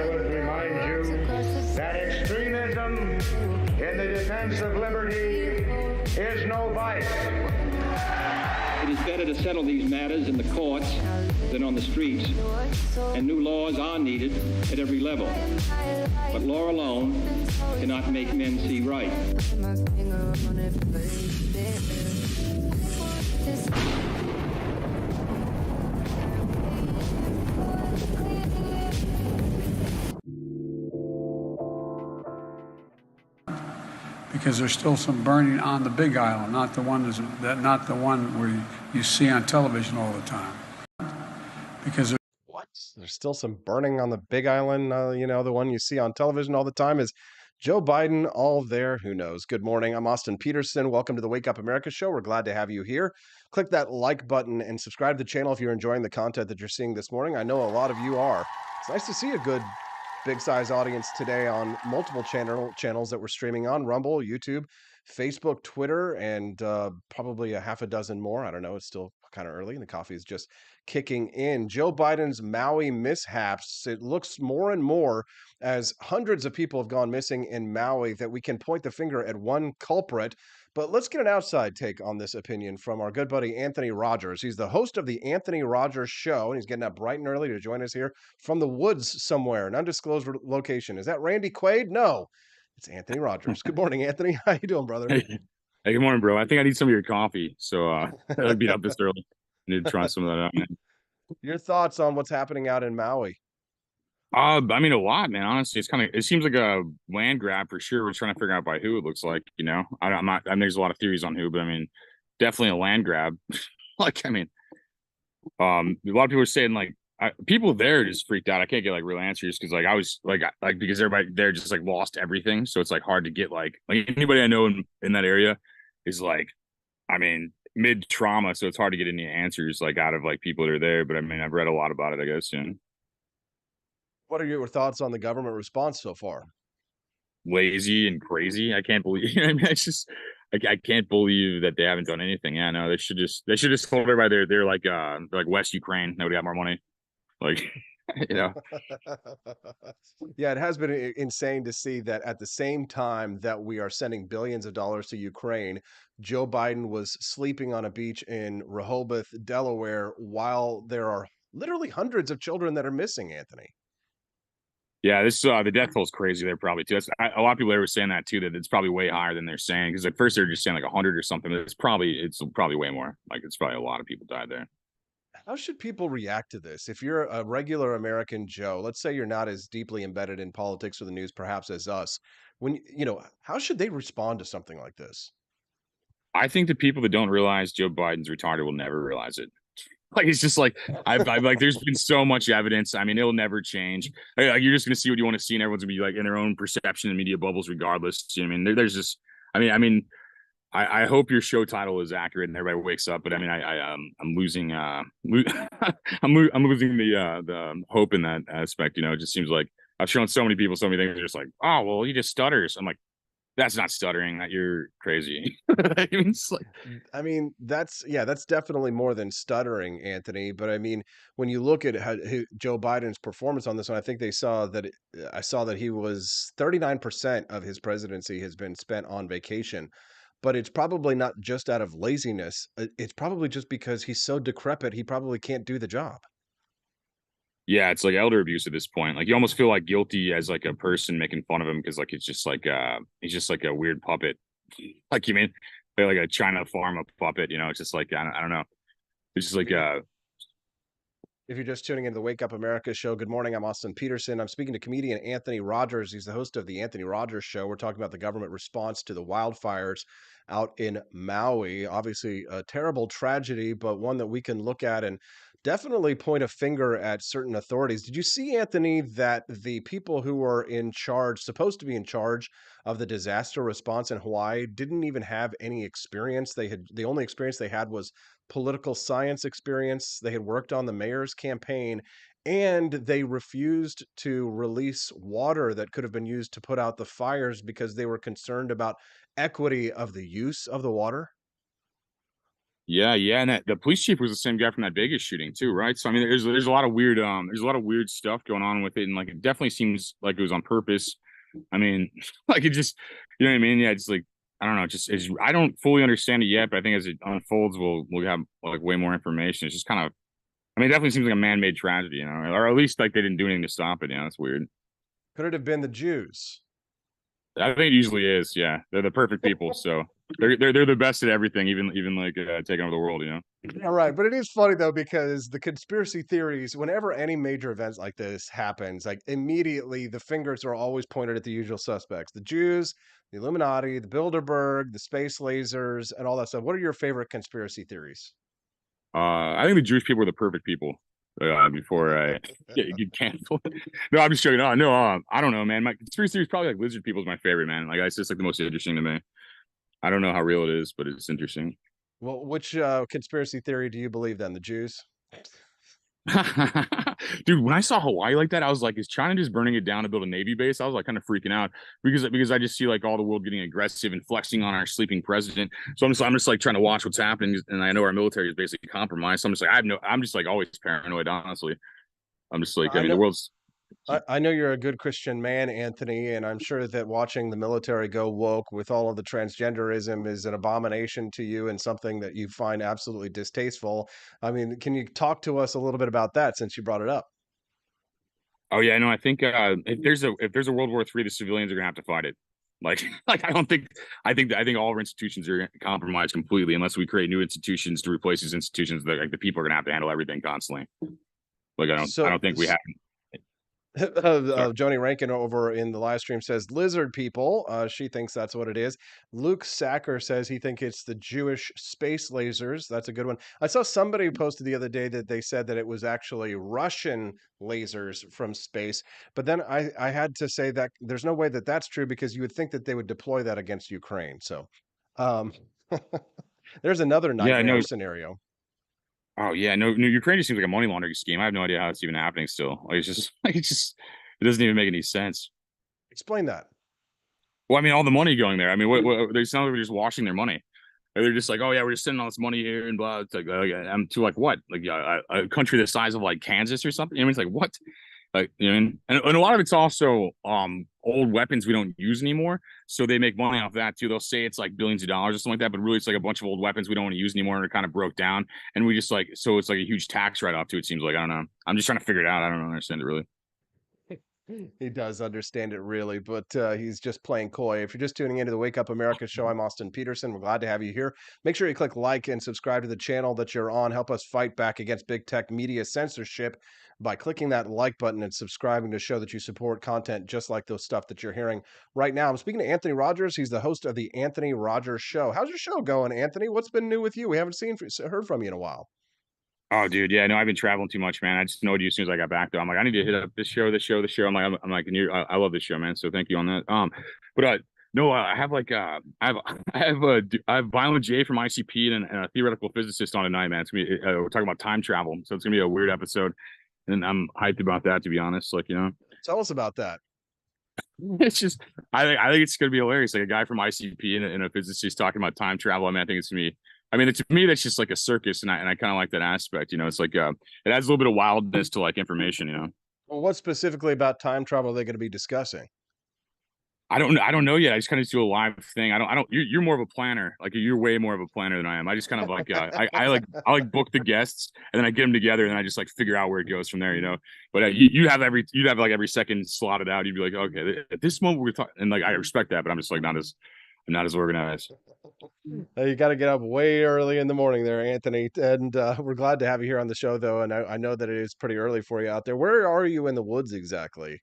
would remind you that extremism in the defense of liberty is no vice. It is better to settle these matters in the courts than on the streets, and new laws are needed at every level. But law alone cannot make men see right. Because there's still some burning on the Big Island, not the one where you see on television all the time. Because there's still some burning on the Big Island. The one you see on television all the time. Is Joe Biden all there? Who knows? Good morning. I'm Austin Peterson. Welcome to the Wake Up America show. We're glad to have you here. Click that like button and subscribe to the channel if you're enjoying the content that you're seeing this morning. I know a lot of you are. It's nice to see a good big size audience today on multiple channels that we're streaming on: Rumble, YouTube, Facebook, Twitter, and probably a half a dozen more. I don't know. It's still kind of early and the coffee is just kicking in. Joe Biden's Maui mishaps. It looks more and more as hundreds of people have gone missing in Maui that we can point the finger at one culprit. But let's get an outside take on this opinion from our good buddy Anthony Rogers. He's the host of the Anthony Rogers Show, and he's getting up bright and early to join us here from the woods somewhere, an undisclosed location. Is that Randy Quaid? No, it's Anthony Rogers. Good morning, Anthony. How you doing, brother? Hey, good morning, bro. I think I need some of your coffee. So I'd be up this early. I need to try some of that out, man. Your thoughts on what's happening out in Maui? I mean, a lot, man. Honestly, it seems like a land grab for sure. We're trying to figure out by who it looks like, you know. I'm not, I mean, there's a lot of theories on who, but I mean, definitely a land grab. Like, I mean, a lot of people are saying like people there just freaked out. I can't get like real answers because like I was like because everybody there just like lost everything, so it's like hard to get like anybody I know in that area is like, I mean, mid trauma, so it's hard to get any answers like out of like people that are there. But I mean, I've read a lot about it, I guess. Yeah. What are your thoughts on the government response so far? Lazy and crazy. I can't believe. I mean, it's just I can't believe that they haven't done anything. Yeah, no, they should just told everybody they're like West Ukraine. Nobody got more money. Like, you know. Yeah, it has been insane to see that at the same time that we are sending billions of dollars to Ukraine, Joe Biden was sleeping on a beach in Rehoboth, Delaware, while there are literally hundreds of children that are missing, Anthony. Yeah, this the death toll is crazy there probably too. A lot of people were saying that too, that it's probably way higher than they're saying because at first they're just saying like 100 or something. But it's probably way more. Like it's probably a lot of people died there. How should people react to this? If you're a regular American Joe, let's say you're not as deeply embedded in politics or the news perhaps as us, how should they respond to something like this? I think the people that don't realize Joe Biden's retarded will never realize it. Like it's just like I've like there's been so much evidence. I mean, it'll never change. Like, you're just gonna see what you want to see, and everyone's gonna be like in their own perception and media bubbles, regardless. You know what I mean, there's just. I hope your show title is accurate and everybody wakes up. But I mean, I'm losing I'm losing the hope in that aspect. You know, it just seems like I've shown so many people so many things. They're just like, oh well, he just stutters. I'm like, that's not stuttering. That you're crazy. I mean, that's definitely more than stuttering, Anthony. But I mean, when you look at Joe Biden's performance on this one, I think I saw that he was 39% of his presidency has been spent on vacation. But it's probably not just out of laziness. It's probably just because he's so decrepit, he probably can't do the job. Yeah, it's like elder abuse at this point. Like you almost feel like guilty as like a person making fun of him because like it's just like he's just like a weird puppet. Like you mean like a China pharma puppet, you know, it's just like I don't know. It's just like If you're just tuning into the Wake Up America show, good morning. I'm Austin Peterson. I'm speaking to comedian Anthony Rogers. He's the host of the Anthony Rogers Show. We're talking about the government response to the wildfires out in Maui. Obviously, a terrible tragedy, but one that we can look at and definitely point a finger at certain authorities. Did you see, Anthony, that the people who were in charge, supposed to be in charge of the disaster response in Hawaii, didn't even have any experience? The only experience they had was political science experience. They had worked on the mayor's campaign, and they refused to release water that could have been used to put out the fires because they were concerned about equity of the use of the water. yeah, and the police chief was the same guy from that Vegas shooting too, right? So I mean, there's a lot of weird stuff going on with it, and like it definitely seems like it was on purpose. I mean, like it just, you know what I mean? Yeah, it's like I don't know, I don't fully understand it yet, but I think as it unfolds, we'll have like way more information. It's just kind of, I mean, it definitely seems like a man-made tragedy, you know, or at least like they didn't do anything to stop it. You know, it's weird. Could it have been the Jews? I think it usually is. Yeah, they're the perfect people, so they're the best at everything, even like taking over the world. You know. Yeah, right. But it is funny though, because the conspiracy theories, whenever any major events like this happens, like immediately the fingers are always pointed at the usual suspects: the Jews, the Illuminati, the Bilderberg, the space lasers, and all that stuff. What are your favorite conspiracy theories? I think the Jewish people are the perfect people. Before I get canceled. No, I'm just joking. I don't know, man. My conspiracy theory is probably like lizard people is my favorite, man. Like it's just like the most interesting to me. I don't know how real it is, but it's interesting. Well, which conspiracy theory do you believe then? The Jews? Dude, when I saw Hawaii like that, I was like, is China just burning it down to build a Navy base? I was like kind of freaking out because I just see like all the world getting aggressive and flexing on our sleeping president. So I'm just like trying to watch what's happening, and I know our military is basically compromised. So I'm just like, I'm just like always paranoid, honestly. I'm just like, I mean, the world's. I know you're a good Christian man, Anthony, and I'm sure that watching the military go woke with all of the transgenderism is an abomination to you and something that you find absolutely distasteful. I mean, can you talk to us a little bit about that since you brought it up? Oh yeah, no, I think if there's a World War III, the civilians are gonna have to fight it. Like, I think all our institutions are compromised completely unless we create new institutions to replace these institutions. That like the people are gonna have to handle everything constantly. Like I don't think we have. Joni Rankin over in the live stream says lizard people. She thinks that's what it is. Luke Sacker says he thinks it's the Jewish space lasers. That's a good one. I saw somebody posted the other day that they said that it was actually Russian lasers from space. But then I had to say that there's no way that that's true because you would think that they would deploy that against Ukraine. So um, there's another nightmare scenario. Oh yeah, no, Ukraine just seems like a money laundering scheme. I have no idea how it's even happening still. Like it doesn't even make any sense. Explain that. Well, I mean, all the money going there. I mean, what they sound like we're just washing their money. They're just like, oh yeah, we're just sending all this money here and blah. It's like, I'm to like what? Like a country the size of like Kansas or something. You know, it's like what? Like, you know, and a lot of it's also old weapons we don't use anymore. So they make money off that too. They'll say it's like billions of dollars or something like that, but really it's like a bunch of old weapons we don't want to use anymore and it kind of broke down. And we just like, so it's like a huge tax write-off too, it seems like. I don't know. I'm just trying to figure it out. I don't understand it really. He does understand it really, but he's just playing coy. If you're just tuning into the Wake Up America show, I'm Austin Peterson. We're glad to have you here. Make sure you click like and subscribe to the channel that you're on. Help us fight back against big tech media censorship by clicking that like button and subscribing to show that you support content just like those stuff that you're hearing right now. I'm speaking to Anthony Rogers. He's the host of the Anthony Rogers Show. How's your show going, Anthony? What's been new with you? We haven't heard from you in a while. Oh, dude, yeah, no, I've been traveling too much, man. I just know you as soon as I got back, though. I'm like, I need to hit up this show. I'm like, I love this show, man. So thank you on that. But no, I have like, I have Violent J from ICP and a theoretical physicist on tonight, man. It's gonna be, we're talking about time travel, so it's gonna be a weird episode, and I'm hyped about that, to be honest. Like, you know, tell us about that. It's just, I think it's gonna be hilarious. Like a guy from ICP and a physicist talking about time travel. I mean, I think it's gonna be. I mean, to me, that's just like a circus, and I kind of like that aspect. You know, it's like it adds a little bit of wildness to like information. You know. Well, what specifically about time travel are they going to be discussing? I don't know yet. I just kind of do a live thing. I don't. You're more of a planner. Like you're way more of a planner than I am. I just kind of like I like book the guests and then I get them together and then I just like figure out where it goes from there. You know. But you'd have like every second slotted out. You'd be like, okay, at this moment we're talking, and like I respect that, but I'm just like I'm not as organized. You got to get up way early in the morning there, Anthony. And we're glad to have you here on the show, though. And I know that it is pretty early for you out there. Where are you in the woods exactly?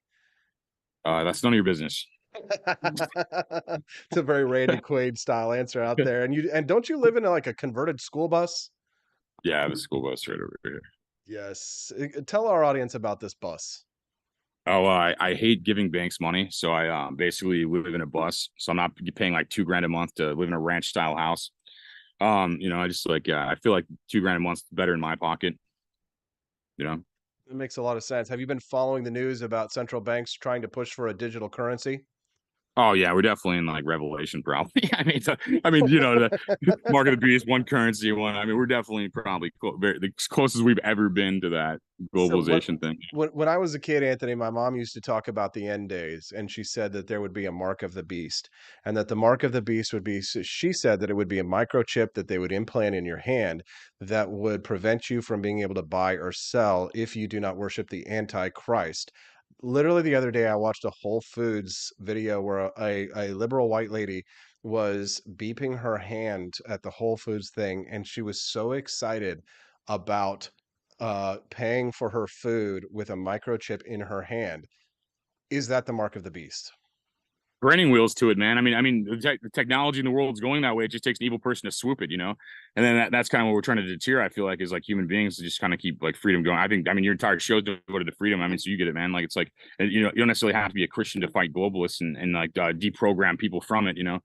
That's none of your business. It's a very Randy Quaid style answer out there. And don't you live in like a converted school bus? Yeah, I have a school bus right over here. Yes. Tell our audience about this bus. Oh, I hate giving banks money, so I basically live in a bus. So I'm not paying like $2,000 a month to live in a ranch style house. You know, I just like I feel like $2,000 a month better in my pocket. You know, it makes a lot of sense. Have you been following the news about central banks trying to push for a digital currency? Oh yeah, we're definitely in like revelation probably. I mean, you know, the mark of the beast, one currency, one. I mean, we're definitely probably the closest we've ever been to that globalization thing. When I was a kid, Anthony, my mom used to talk about the end days, and she said that there would be a mark of the beast, and that the mark of the beast would be. She said that it would be a microchip that they would implant in your hand that would prevent you from being able to buy or sell if you do not worship the Antichrist. Literally the other day, I watched a Whole Foods video where a liberal white lady was beeping her hand at the Whole Foods thing, and she was so excited about paying for her food with a microchip in her hand. Is that the mark of the beast? Training wheels to it, man. I mean, the technology in the world is going that way. It just takes an evil person to swoop it, you know. And then that's kind of what we're trying to deter. I feel like is like human beings to just kind of keep like freedom going. I mean, your entire show's devoted to freedom. I mean, so you get it, man. Like it's like you know, you don't necessarily have to be a Christian to fight globalists and like deprogram people from it, you know.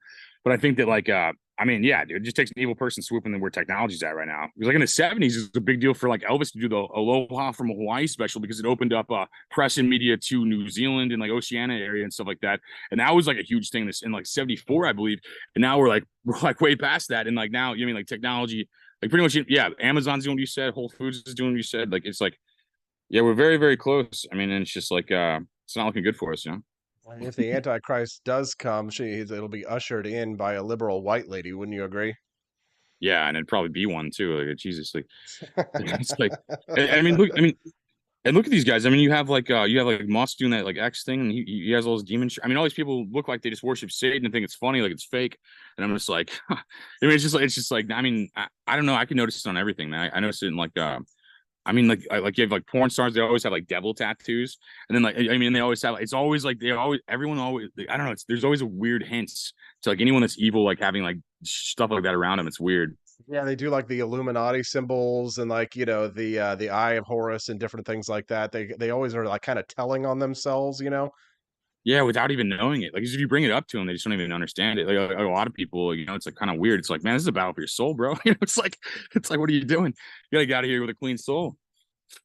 But I think that like I mean, yeah, dude, it just takes an evil person swooping where technology's at right now. Because like in the 70s, it was a big deal for like Elvis to do the Aloha from Hawaii special because it opened up press and media to New Zealand and like Oceania area and stuff like that. And that was like a huge thing in like 74, I believe. And now we're like way past that. And like now, you mean like technology, like pretty much, yeah, Amazon's doing what you said, Whole Foods is doing what you said. Like it's like, yeah, we're very, very close. I mean, and it's just like it's not looking good for us, you know. If the Antichrist does come, it'll be ushered in by a liberal white lady. Wouldn't you agree? Yeah, and it'd probably be one too. Like Jesus, like it's like I mean, look, I mean, And look at these guys. I mean, you have like Musk doing that like X thing, and he has all those demons. I mean, all these people look like they just worship Satan and think it's funny, like it's fake. And I'm just like, I mean, it's just like I mean, I don't know. I can notice it on everything, man. I notice it in like I mean, like you have like porn stars. They always have like devil tattoos, and then like I mean, they always have. It's always like everyone always. I don't know. There's always a weird hints to like anyone that's evil, like having like stuff like that around them. It's weird. Yeah, they do like the Illuminati symbols and like, the Eye of Horus and different things like that. They always are like kind of telling on themselves, you know? Yeah, without even knowing it. Like if you bring it up to them, they just don't even understand it. Like a lot of people, it's like kind of weird. It's like, man, this is a battle for your soul, bro. It's like, what are you doing? You gotta get out of here with a clean soul.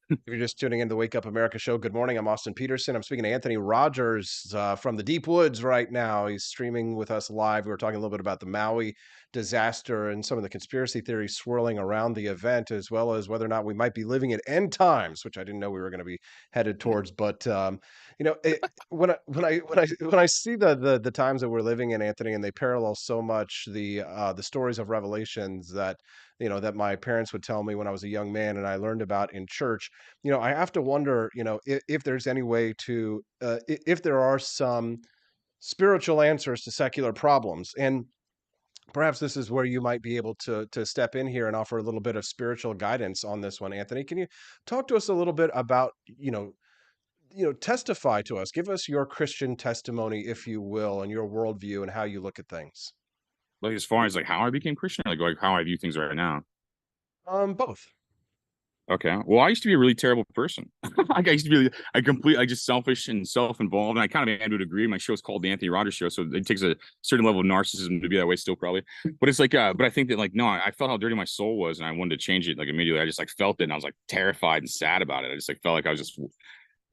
If you're just tuning in to the Wake Up America show, good morning. I'm Austin Peterson. I'm speaking to Anthony Rogers from the deep woods right now. He's streaming with us live. We were talking a little bit about the Maui disaster and some of the conspiracy theories swirling around the event, as well as whether or not we might be living at end times, which I didn't know we were going to be headed towards. But when I see the times that we're living in, Anthony, and they parallel so much the stories of Revelations that that my parents would tell me when I was a young man and I learned about in church, I have to wonder, if there's any way to, if there are some spiritual answers to secular problems. And perhaps this is where you might be able to step in here and offer a little bit of spiritual guidance on this one, Anthony. Can you talk to us a little bit about, testify to us, give us your Christian testimony, if you will, and your worldview and how you look at things? Like as far as like how I became Christian, like how I view things right now. Both. Okay. Well, I used to be a really terrible person. Like I used to be like just selfish and self-involved. And I kind of am to a degree. My show is called The Anthony Rogers Show. So it takes a certain level of narcissism to be that way still probably. But it's like, but I think that like, no, I felt how dirty my soul was and I wanted to change it like immediately. I just like felt it and I was like terrified and sad about it. I just like felt like I was just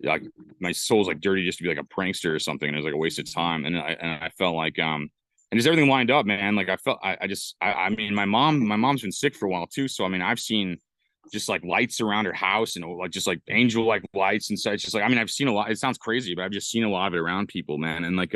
like my soul's like dirty just to be like a prankster or something. And it was like a waste of time. And I felt like, and just everything lined up, man. Like I felt, I mean, my mom's been sick for a while too. So, I mean, I've seen just like lights around her house and like just like angel like lights and such. Just like, I mean, I've seen a lot. It sounds crazy, but I've just seen a lot of it around people, man. And like,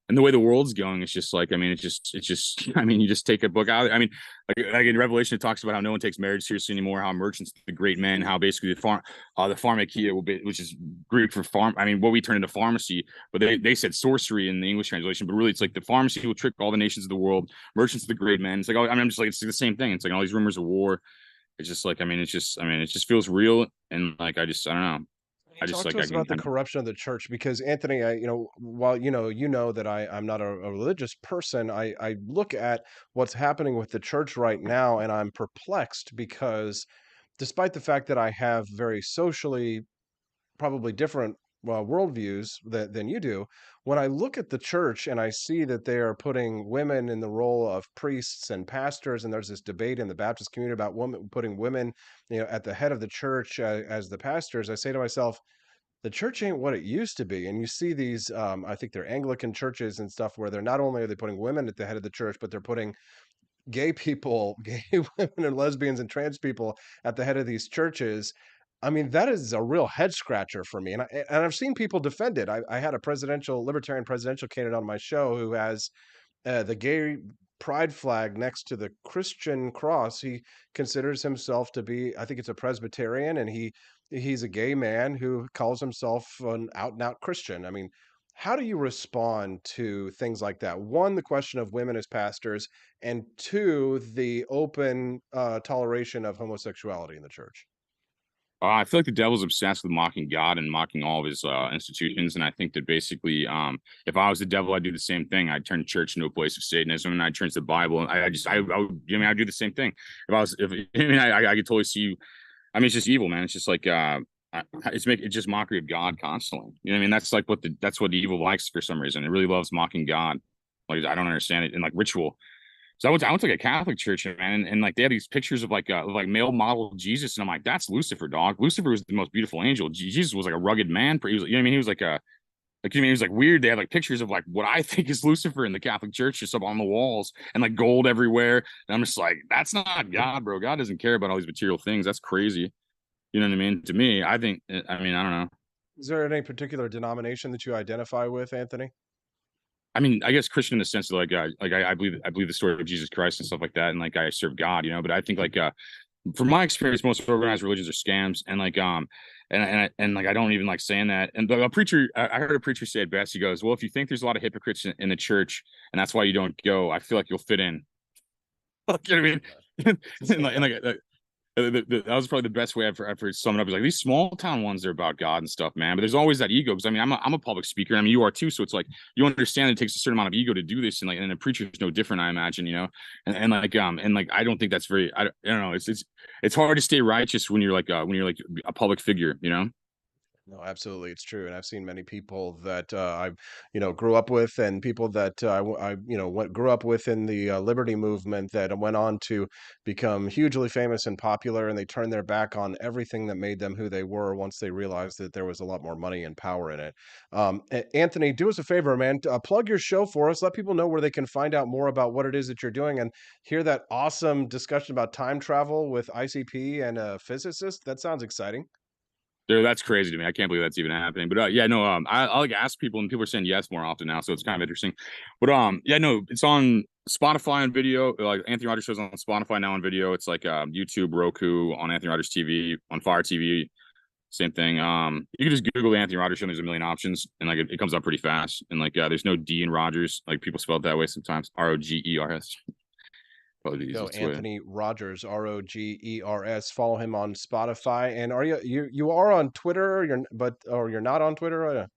and the way the world's going, it's just like, I mean, it's just, I mean, you just take a book out. I mean, like in Revelation, it talks about how no one takes marriage seriously anymore, how merchants, the great men, how basically the pharmakia will be, which is Greek for farm. I mean, what we turn into pharmacy, but they said sorcery in the English translation, but really it's like the pharmacy will trick all the nations of the world, merchants, the great men. It's like, I mean, I'm just like, it's the same thing. It's like all these rumors of war. It's just like, I mean, it just feels real. And like, I don't know. Talk to us about the corruption of the church, because Anthony, while that I'm not a religious person, I look at what's happening with the church right now, and I'm perplexed because despite the fact that I have very socially probably different worldviews than you do, when I look at the church and I see that they are putting women in the role of priests and pastors, and there's this debate in the Baptist community about putting women, at the head of the church as the pastors, I say to myself, the church ain't what it used to be. And you see these, I think they're Anglican churches and stuff where they're not only are they putting women at the head of the church, but they're putting gay people, gay women and lesbians and trans people at the head of these churches. I mean, that is a real head scratcher for me. And I've seen people defend it. I had a libertarian presidential candidate on my show who has the gay pride flag next to the Christian cross. He considers himself to be, I think it's a Presbyterian, and he's a gay man who calls himself an out and out Christian. I mean, how do you respond to things like that? One, the question of women as pastors, and two, the open toleration of homosexuality in the church. I feel like the devil's obsessed with mocking God and mocking all of his institutions. And I think that basically, if I was the devil, I'd do the same thing. I'd turn church into a place of Satanism, and I'd turn to the Bible. And I'd do the same thing. I could totally see you. I mean, it's just evil, man. It's just like, it's just mockery of God constantly. You know what I mean? That's like that's what the evil likes for some reason. It really loves mocking God. Like, I don't understand it. And like ritual. So I went to like a Catholic church, man, and like they had these pictures of like male model Jesus, and I'm like, that's Lucifer, dog. Lucifer was the most beautiful angel. Jesus was like a rugged man. He was, he was like he was like weird. They had like pictures of like what I think is Lucifer in the Catholic Church just up on the walls and like gold everywhere. And I'm just like, that's not God, bro. God doesn't care about all these material things. That's crazy. You know what I mean? To me, I think. I mean, I don't know. Is there any particular denomination that you identify with, Anthony? I mean, I guess Christian in the sense of I believe the story of Jesus Christ and stuff like that, and like I serve God, but I think like from my experience, most organized religions are scams, and like I don't even like saying that. And a preacher, I heard a preacher say it best. He goes, "Well, if you think there's a lot of hypocrites in the church, and that's why you don't go, I feel like you'll fit in." You know what I mean? That was probably the best way I've heard sum it up. Is like these small town ones are about God and stuff, man. But there's always that ego, because I mean, I'm a public speaker. I mean, you are too. So it's like you understand that it takes a certain amount of ego to do this, and a preacher is no different, I imagine, and I don't think that's very. I don't know. It's hard to stay righteous when you're like a public figure, No, absolutely, it's true, and I've seen many people that grew up with, and people that grew up with in the liberty movement that went on to become hugely famous and popular, and they turned their back on everything that made them who they were once they realized that there was a lot more money and power in it. Anthony, do us a favor, man. Plug your show for us. Let people know where they can find out more about what it is that you're doing, and hear that awesome discussion about time travel with ICP and a physicist. That sounds exciting. Dude, that's crazy to me. I can't believe that's even happening. But yeah, no, I like ask people, and people are saying yes more often now, so it's kind of interesting. But yeah, no, it's on Spotify on video. Like Anthony Rogers shows on Spotify now on video. It's like YouTube, Roku, on Anthony Rogers TV, on Fire TV, same thing. You can just Google Anthony Rogers show, and there's a million options, and like it comes up pretty fast. And like there's no D in Rogers. Like people spell it that way sometimes. Rogers. Go Anthony Rogers, Rogers. Follow him on Spotify. And are you are on Twitter? You're not on Twitter?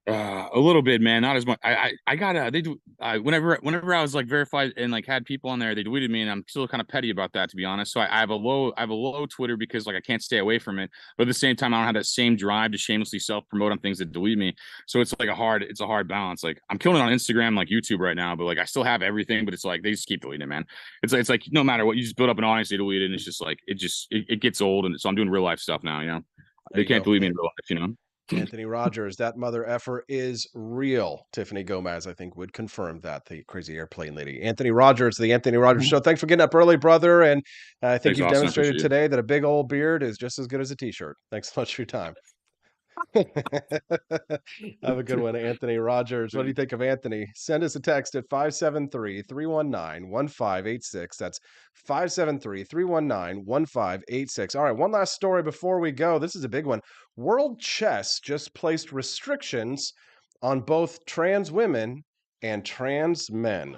A little bit, man. Not as much. I got they do. Whenever I was like verified and like had people on there, they deleted me, and I'm still kind of petty about that, to be honest. So I have a low Twitter, because like I can't stay away from it. But at the same time, I don't have that same drive to shamelessly self promote on things that delete me. So it's like a hard balance. Like I'm killing it on Instagram, like YouTube right now, but like I still have everything. But it's like they just keep deleting it, man. It's like no matter what, you just build up an audience, they delete it, and it's just like it gets old. And so I'm doing real life stuff now. They can't delete me in real life. Anthony Rogers, that mother effer is real. Tiffany Gomez, I think, would confirm that, the crazy airplane lady. Anthony Rogers, the Anthony Rogers Show. Thanks for getting up early, brother. And I think you've demonstrated today that a big old beard is just as good as a t-shirt. Thanks so much for your time. Have a good one, Anthony Rogers. What do you think of Anthony? Send us a text at 573-319-1586. That's 573-319-1586. All right, one last story before we go. This is a big one. World Chess just placed restrictions on both trans women and trans men.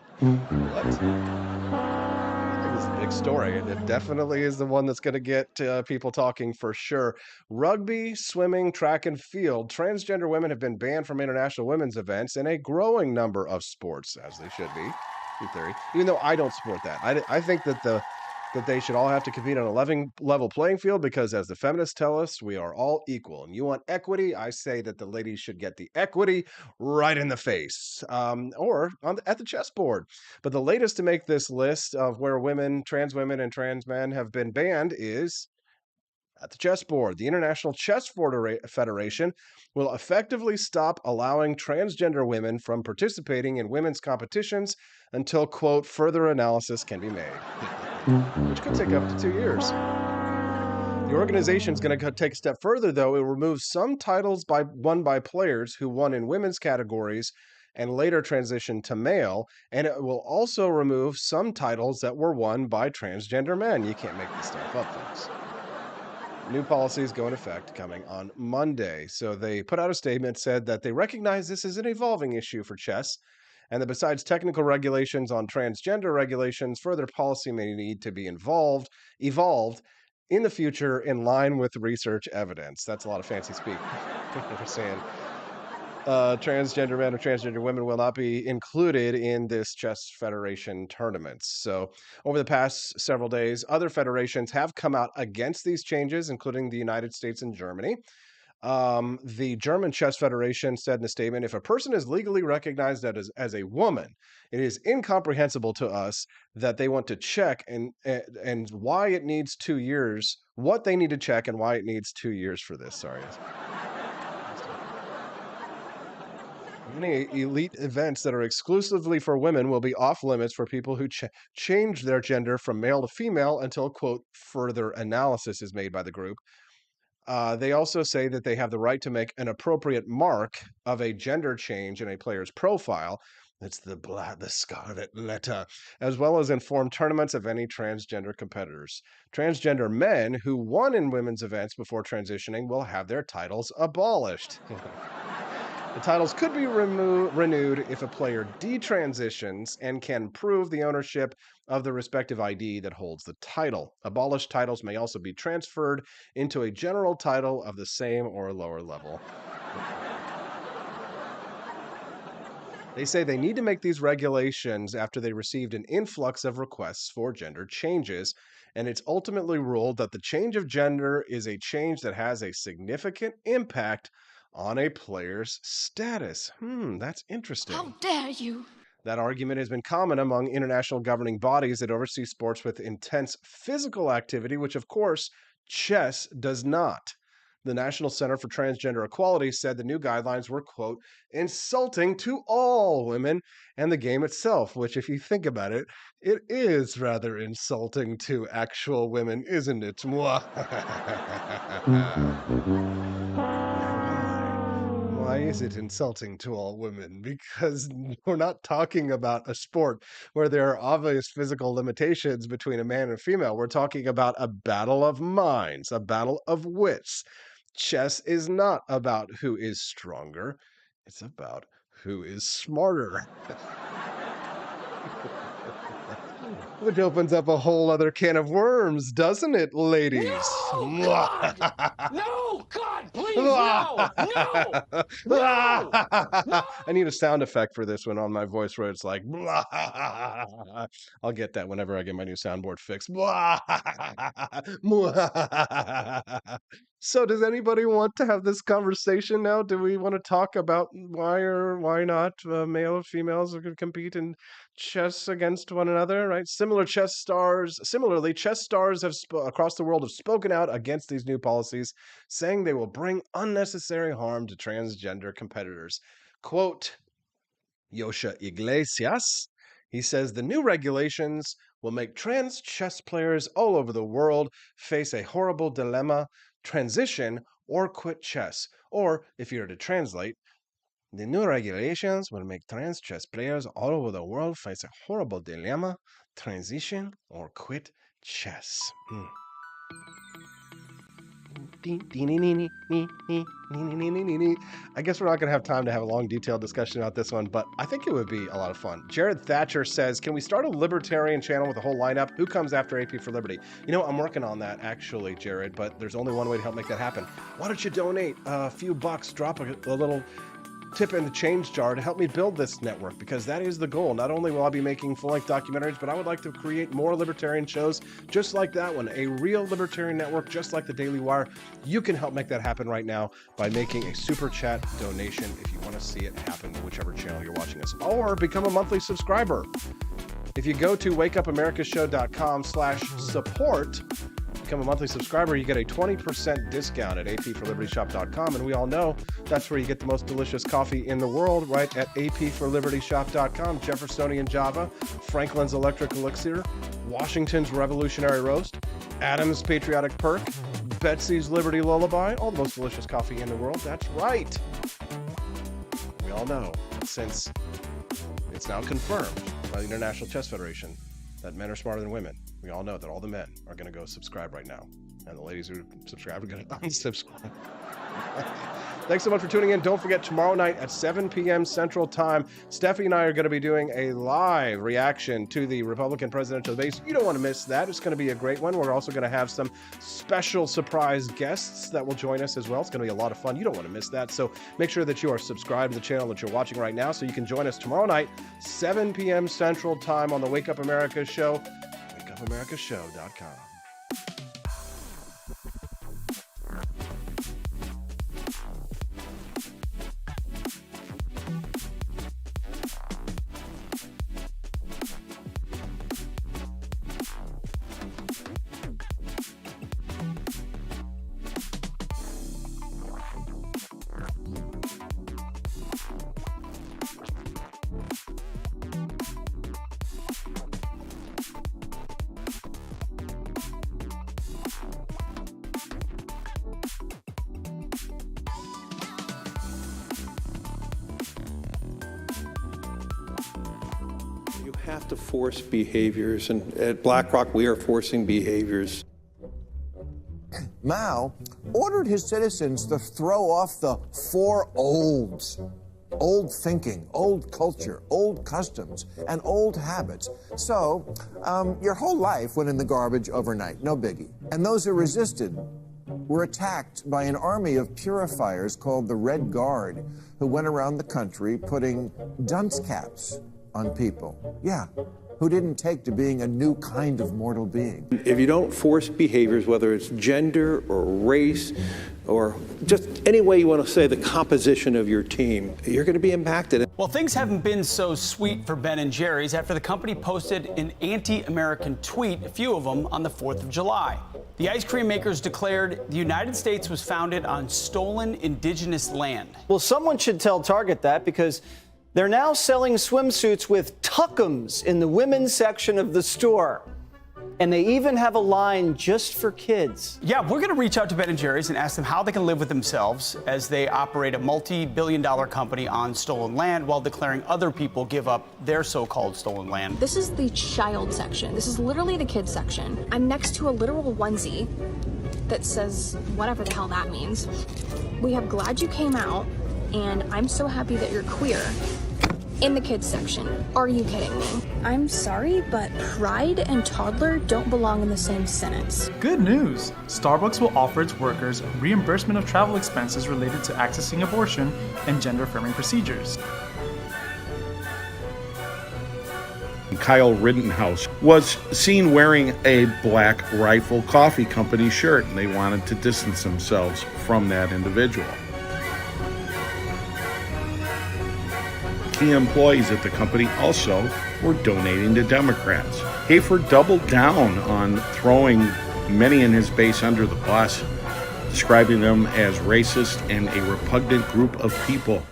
Big story, and it definitely is the one that's going to get people talking for sure. Rugby, swimming, track and field. Transgender women have been banned from international women's events in a growing number of sports, as they should be, in theory. Even though I don't support that, I think that they should all have to compete on a level playing field, because as the feminists tell us, we are all equal. And you want equity? I say that the ladies should get the equity right in the face, or at the chessboard. But the latest to make this list of where trans women and trans men have been banned is at the chessboard. The International Chess Federation will effectively stop allowing transgender women from participating in women's competitions until, quote, further analysis can be made, which could take up to 2 years. The organization is going to take a step further, though. It will remove some titles won by players who won in women's categories and later transitioned to male, and it will also remove some titles that were won by transgender men. You can't make this stuff up, folks. New policies go in effect coming on Monday. So they put out a statement, said that they recognize this is an evolving issue for chess, and that besides technical regulations on transgender regulations, further policy may need to be evolved in the future in line with research evidence. That's a lot of fancy speak. They're saying transgender men or transgender women will not be included in this chess federation tournaments. So over the past several days, other federations have come out against these changes, including the United States and Germany. The German Chess Federation said in a statement, if a person is legally recognized as a woman, it is incomprehensible to us that they want to check and why it needs 2 years, what they need to check and why it needs 2 years for this. Sorry. Many elite events that are exclusively for women will be off limits for people who change their gender from male to female until, quote, further analysis is made by the group. They also say that they have the right to make an appropriate mark of a gender change in a player's profile. It's the scarlet letter, as well as inform tournaments of any transgender competitors. Transgender men who won in women's events before transitioning will have their titles abolished. The titles could be renewed if a player detransitions and can prove the ownership of the respective ID that holds the title. Abolished titles may also be transferred into a general title of the same or lower level. They say they need to make these regulations after they received an influx of requests for gender changes, and it's ultimately ruled that the change of gender is a change that has a significant impact on a player's status. That's interesting. How dare you? That argument has been common among international governing bodies that oversee sports with intense physical activity, which, of course, chess does not. The National Center for Transgender Equality said the new guidelines were, quote, insulting to all women and the game itself, which, if you think about it, it is rather insulting to actual women, isn't it? Why is it insulting to all women? Because we're not talking about a sport where there are obvious physical limitations between a man and a female. We're talking about a battle of minds, a battle of wits. Chess is not about who is stronger. It's about who is smarter. Which opens up a whole other can of worms, doesn't it, ladies? No, God! No, God, please, no! No! No! I need a sound effect for this one on my voice where it's like, I'll get that whenever I get my new soundboard fixed. So does anybody want to have this conversation now? Do we want to talk about why or why not male or females are going to compete in chess against one another, right? Similarly, chess stars have across the world have spoken out against these new policies, saying they will bring unnecessary harm to transgender competitors. Quote, Yosha Iglesias, he says the new regulations will make trans chess players all over the world face a horrible dilemma: transition or quit chess. Or, if you were to translate, the new regulations will make trans chess players all over the world face a horrible dilemma: transition or quit chess. I guess we're not going to have time to have a long, detailed discussion about this one, but I think it would be a lot of fun. Jared Thatcher says, can we start a libertarian channel with a whole lineup? Who comes after AP for Liberty? You know, I'm working on that, actually, Jared, but there's only one way to help make that happen. Why don't you donate a few bucks, drop a little tip in the change jar to help me build this network, because that is the goal. Not only will I be making full-length documentaries, but I would like to create more libertarian shows just like that one, a real libertarian network just like the Daily Wire. You can help make that happen right now by making a super chat donation if you want to see it happen to whichever channel you're watching us, or become a monthly subscriber. If you go to wakeupamerica.show.com/support, become a monthly subscriber, you get a 20% discount at apforlibertyshop.com, and we all know that's where you get the most delicious coffee in the world, right at apforlibertyshop.com. Jeffersonian Java, Franklin's Electric Elixir, Washington's Revolutionary Roast, Adam's Patriotic Perk, Betsy's Liberty Lullaby, all the most delicious coffee in the world. That's right. We all know, since it's now confirmed by the International Chess Federation that men are smarter than women. We all know that all the men are going to go subscribe right now, and the ladies who subscribe are going to unsubscribe. Thanks so much for tuning in. Don't forget, tomorrow night at 7 p.m. Central Time, Steffi and I are going to be doing a live reaction to the Republican presidential debate. You don't want to miss that. It's going to be a great one. We're also going to have some special surprise guests that will join us as well. It's going to be a lot of fun. You don't want to miss that. So make sure that you are subscribed to the channel that you're watching right now so you can join us tomorrow night, 7 p.m. Central Time on the Wake Up America show, wakeupAmericaShow.com. have to force behaviors, and at BlackRock, we are forcing behaviors. Mao ordered his citizens to throw off the 4 olds. Old thinking, old culture, old customs, and old habits. So, your whole life went in the garbage overnight, no biggie. And those who resisted were attacked by an army of purifiers called the Red Guard, who went around the country putting dunce caps on people. Yeah, who didn't take to being a new kind of mortal being. If you don't force behaviors, whether it's gender or race or just any way you want to say the composition of your team, you're going to be impacted. Well, things haven't been so sweet for Ben & Jerry's after the company posted an anti-American tweet, a few of them, on the 4th of July. The ice cream makers declared the United States was founded on stolen indigenous land. Well, someone should tell Target that, because they're now selling swimsuits with tuckums in the women's section of the store. And they even have a line just for kids. Yeah, we're going to reach out to Ben & Jerry's and ask them how they can live with themselves as they operate a multi-billion-dollar company on stolen land while declaring other people give up their so-called stolen land. This is the child section. This is literally the kids section. I'm next to a literal onesie that says whatever the hell that means. We have "Glad you came out" and "I'm so happy that you're queer" in the kids section. Are you kidding me? I'm sorry, but pride and toddler don't belong in the same sentence. Good news! Starbucks will offer its workers reimbursement of travel expenses related to accessing abortion and gender-affirming procedures. Kyle Rittenhouse was seen wearing a Black Rifle Coffee Company shirt, and they wanted to distance themselves from that individual. Key employees at the company also were donating to Democrats. Hafer doubled down on throwing many in his base under the bus, describing them as racist and a repugnant group of people.